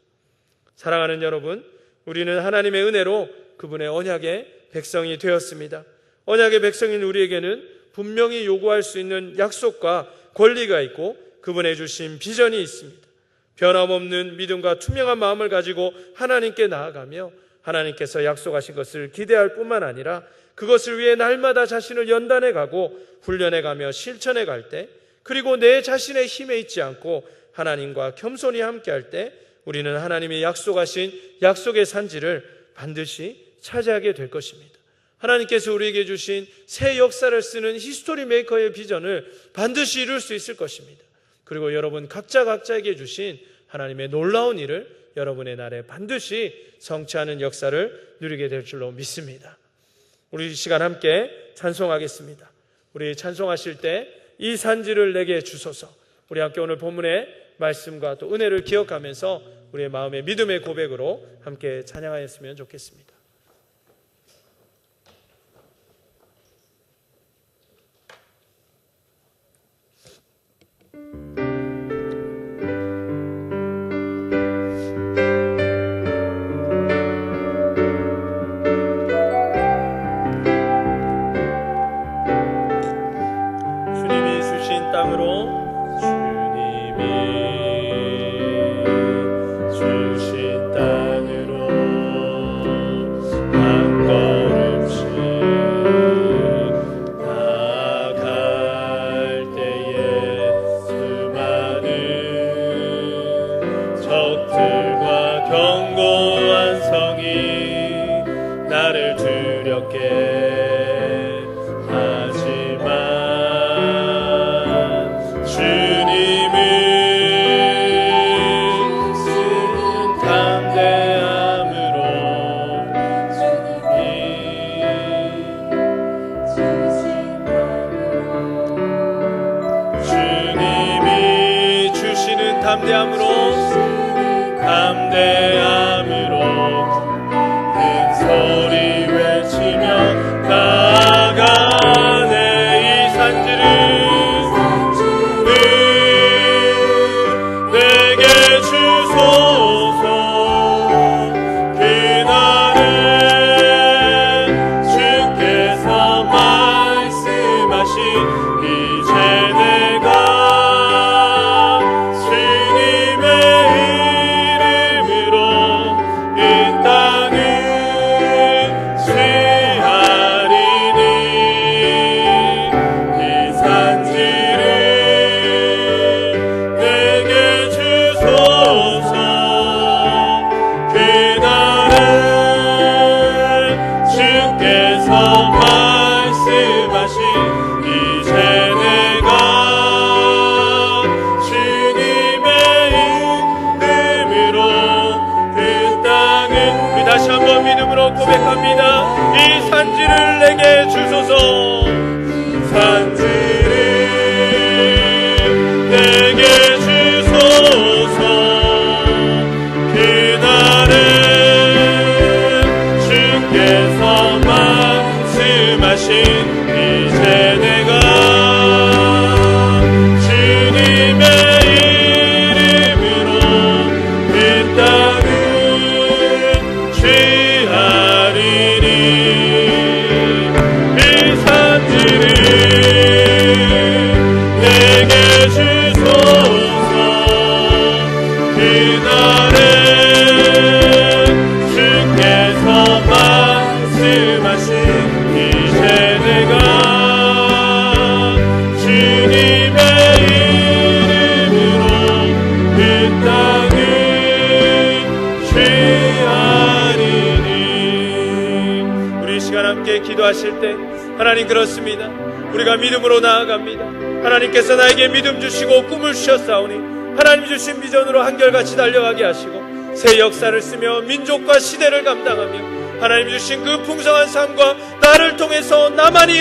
사랑하는 여러분, 우리는 하나님의 은혜로 그분의 언약의 백성이 되었습니다. 언약의 백성인 우리에게는 분명히 요구할 수 있는 약속과 권리가 있고 그분의 주신 비전이 있습니다. 변함없는 믿음과 투명한 마음을 가지고 하나님께 나아가며 하나님께서 약속하신 것을 기대할 뿐만 아니라 그것을 위해 날마다 자신을 연단해 가고 훈련해 가며 실천해 갈 때, 그리고 내 자신의 힘에 있지 않고 하나님과 겸손히 함께 할 때 우리는 하나님이 약속하신 약속의 산지를 반드시 차지하게 될 것입니다. 하나님께서 우리에게 주신 새 역사를 쓰는 히스토리 메이커의 비전을 반드시 이룰 수 있을 것입니다. 그리고 여러분 각자에게 주신 하나님의 놀라운 일을 여러분의 날에 반드시 성취하는 역사를 누리게 될 줄로 믿습니다. 우리 이 시간 함께 찬송하겠습니다. 우리 찬송하실 때 이 산지를 내게 주소서, 우리 함께 오늘 본문의 말씀과 또 은혜를 기억하면서 우리의 마음의 믿음의 고백으로 함께 찬양하였으면 좋겠습니다. 주님이 주신 땅으로, 주님이 주신 땅으로 한 걸음씩 나아갈 때에 수많은 적들과 견고한 성이 나를 두렵게 하지만 주님은 담대함으로 주님이 주시는 담대함으로 큰 소리 외치며 나아가네. 이 산지를 내게 주소서. 그날에 주께서 말씀하신 이제 내가 주님의 이름으로 이 땅을 취하리니 이 산지를 내게 주소서. 그날에 주께서 말씀하신 이제 내가 주님의 이름으로 그 땅을, 우리 다시 한번 믿음으로 고백합니다. 이 산지를 내게 주소서. 산지를 내게 주소서. 그날에 주께서 말씀하신 이제 내가 주님의 이름으로 그 땅을 취하리니 이 산지를 내게 주소서. 그날에 주께서 말씀하신 이제 내가 주님의 이름으로 그 땅을 취하리니. 우리 이 시간 함께 기도하실 때 하나님, 그렇습니다. 우리가 믿음으로 나아갑니다. 하나님께서 나에게 믿음 주시고 꿈을 주셨사오니 하나님 주신 비전으로 한결같이 달려가게 하시고 새 역사를 쓰며 민족과 시대를 감당하며 하나님 주신 그 풍성한 삶과 나를 통해서 나만이